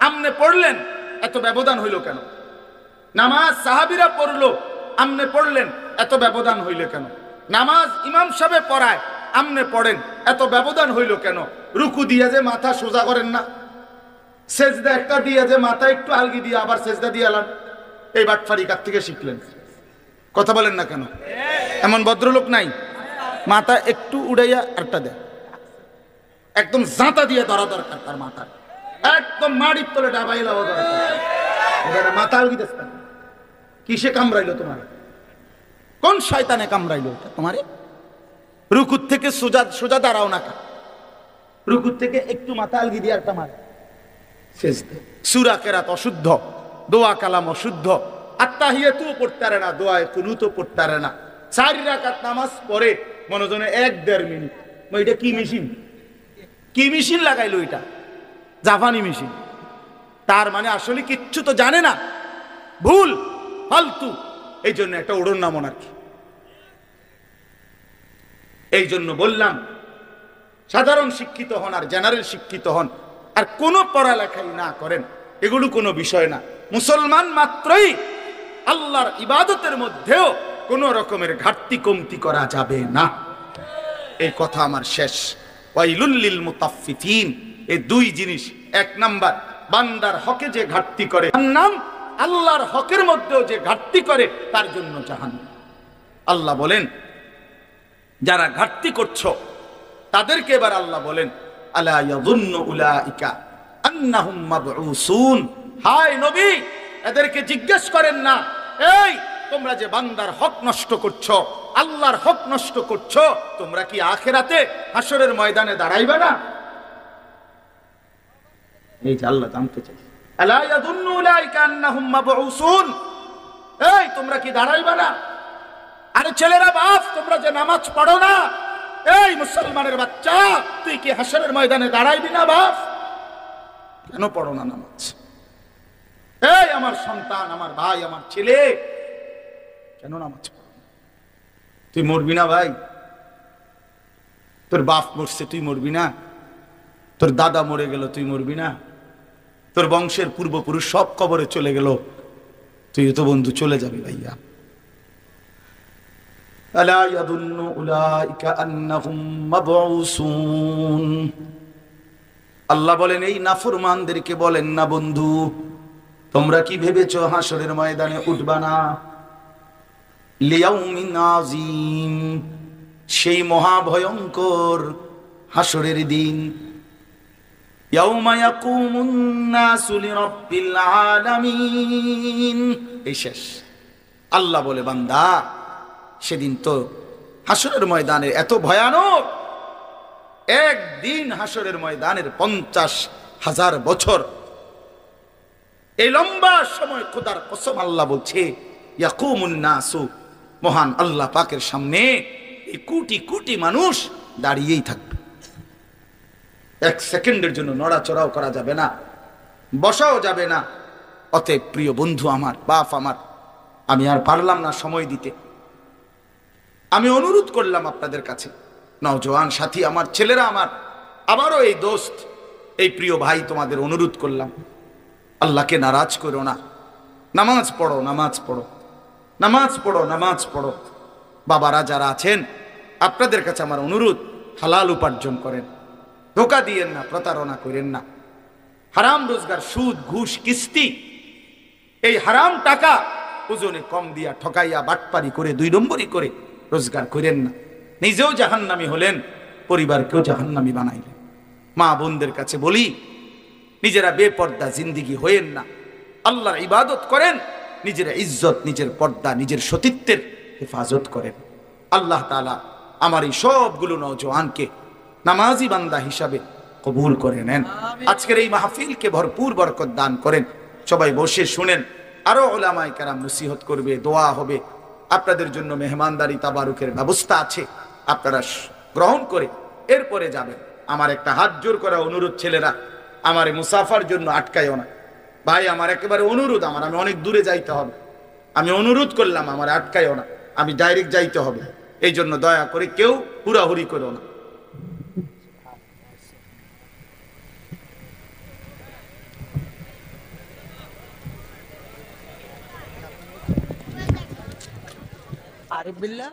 আমনে পড়লেন, এত ব্যবধান হইল কেন? নামাজ সাহাবীরা পড়লো, আমনে পড়লেন, এত ব্যবধান হইল কেন? নামাজ ইমাম সাহেব পড়ায়, আমনে পড়েন, এত ব্যবধান হইল কেন? রুকু দিয়ে যে মাথা সোজা করেন না, সেজদা একটা দিয়ে যে মাথা একটু আলগি দিয়ে আবার সেজদা দিয়ে এলান, এই বাটফারি কার থেকে শিখলেন? কথা বলেন না কেন? এমন ভদ্রলোক নাই মাথা একটু উড়াইয়া আরটা দেয়, একদম জাঁতা দিয়ে ধরা দরকার তার মাথা, একদম মাড়ির তলে ডাবাই লাও দরকার। মাথা আলগি দেশ কিসে কামড়াইলো তোমার? কোন শয়তানে কামড়াইলো তোমারে? রুকুর থেকে সোজা দাঁড়াও না, রুকুর থেকে একটু মাথা আলগি দিয়ে একটা মারে। সূরা কেরাত অশুদ্ধ, দোয়া কালাম অশুদ্ধ, আত্তাহিয়াতুও পড়তে পারে না, দোয়া কুনুতও পড়তে পারে না। 4 রাকাত নামাজ পড়ে মনোজনে 1-1.5 মিনিট। এটা কি মেশিন? কি মেশিন লাগাইলো? এটা জাপানি মেশিন। তার মানে আসলে কিচ্ছু তো জানে না, ভুল ফালতু। এই জন্য একটা ওড়ন নামন আর কি। এই জন্য বললাম সাধারণ শিক্ষিত হন আর জেনারেল শিক্ষিত হন আর কোনো পড়ালেখাই না করেন, এগুলো কোনো বিষয় না। মুসলমান মাত্রই আল্লাহর ইবাদতের মধ্যেও কোনো রকমের ঘাটতি কমতি করা যাবে না। এই কথা আমার শেষ। ওয়াইলুল লিল মুতাফফিফিন, এই 2 জিনিস। 1 নাম্বার, বান্দার হকে যে ঘাটতি করে জাহান্নাম, আল্লাহর হকের মধ্যেও যে ঘাটতি করে তার জন্য জাহান্নাম। আল্লাহ বলেন যারা ঘাটতি করছো তাদেরকে এবার আল্লাহ বলেন আলা ইয়াযুন্নু উলাইকা আন্নাহুম মাবউসুন। হায় নবী, এদেরকে জিজ্ঞেস করেন না, এই তোমরা যে বান্দার হক নষ্ট করছো, আল্লাহর হক নষ্ট করছো, তোমরা কি আখিরাতে হাসরের ময়দানে দাঁড়াইবে না? এই যে আল্লাহ জানতে চাই, আলা ইয়াযুন্নু উলাইকা আন্নাহুম মাবউসুন, এই তোমরা কি দাঁড়াইবে না? আরে ছেলেরা, বাপ, তোমরা যে নামাজ পড়ো না, এই মুসলমানের বাচ্চা, তুই কি হাসরের ময়দানে দাঁড়াইবি না বাপ? কেন পড়ো না নামাজ? এই আমার সন্তান, আমার ভাই, আমার ছেলে, কেন নামাজ পড়ো না? তুই মরবি না ভাই? তোর বাপ মরছে, তুই মরবি না? তোর দাদা মরে গেল, তুই মরবি না? তোর বংশের পূর্বপুরুষ সব কবরে চলে গেল, তুই তো বন্ধু চলে যাবি ভাইয়া। আলা ইয়াযুন্নু উলাইকা আন্নাহুম মাবউসুন। আল্লাহ বলেন, এই নাফরমানদেরকে বলেন না, বন্ধু তোমরা কি ভেবেছো হাসরের ময়দানে উঠবা না? লিয়াউমিন আযীম, সেই মহাভয়ঙ্কর হাসরের দিন। ইয়াউমা ইয়াকুমুন নাসু লিরাব্বিল আলামিন। এই শেষ। আল্লাহ বলে, বান্দা সেদিন তো হাসরের ময়দানের এত ভয়ানক, একদিন হাসরের ময়দানের 50,000 বছর, এই লম্বা সময় খোদার কসম আল্লাহ বলছে, ইয়াকুমুন নাসু, মহান আল্লাহ পাকের সামনে এই কোটি কোটি মানুষ দাঁড়িয়েই থাকবে। এক সেকেন্ডের জন্য নড়াচড়াও করা যাবে না, বসাও যাবে না। অতএব প্রিয় বন্ধু আমার, বাপ আমার, আমি আর পারলাম না সময় দিতে। আমি অনুরোধ করলাম আপনাদের কাছে, নওজোয়ান সাথী আমার, ছেলেরা আমার, আবারও এই দোস্ত, এই প্রিয় ভাই, তোমাদের অনুরোধ করলাম, আল্লাহকে নারাজ করো না। নামাজ পড়ো, নামাজ পড়ো, নামাজ পড়ো, নামাজ পড়ো। বাবারা যারা আছেন, আপনাদের কাছে আমার অনুরোধ, হালাল উপার্জন করেন, ধোঁকা দিয়েন না, প্রতারণা করেন না। হারাম রোজগার, সুদ, ঘুষ, কিস্তি, এই হারাম টাকা ওজনে কম দিয়া ঠকাইয়া বাটপারি করে 2 নম্বরই করে রোজগার করেন না। নিজেও জাহান্নামী হলেন, পরিবারকেও জাহান্নামী বানাইলেন। মা বোনদের কাছে বলি, নিজেরা বেপর্দা জিন্দিগি হয়েন না, আল্লাহর ইবাদত করেন, নিজের ইজ্জত, নিজের পর্দা, নিজের সতীত্বের হেফাজত করেন। আল্লাহ তাআলা আমার এই সবগুলো নওজোয়ানকে নামাজি বান্দা হিসাবে কবুল করে নেন। আজকের এই মাহফিলকে ভরপুর বরকত দান করেন। সবাই বসে শুনেন, আরো উলামায়ে কেরাম নসিহত করবে, দোয়া হবে। আপনাদের জন্য মেহমানদারি তাবারুকের ব্যবস্থা আছে, আপনারা গ্রহণ করে এরপরে যাবেন। আমার একটা হাত জোর করা অনুরোধ, ছেলেরা, আমার মুসাফার জন্য আটকাইও না ভাই, আমার একেবারে অনুরোধ, আমি অনেক দূরে যাইতে হবে, আমি অনুরোধ করলাম, আমার আটকাইও না, আমি ডাইরেক্ট যাইতে হবে। এই জন্য দয়া করে কেউ হুড়াহুড়ি করো না। আরিফ বিল্লাহ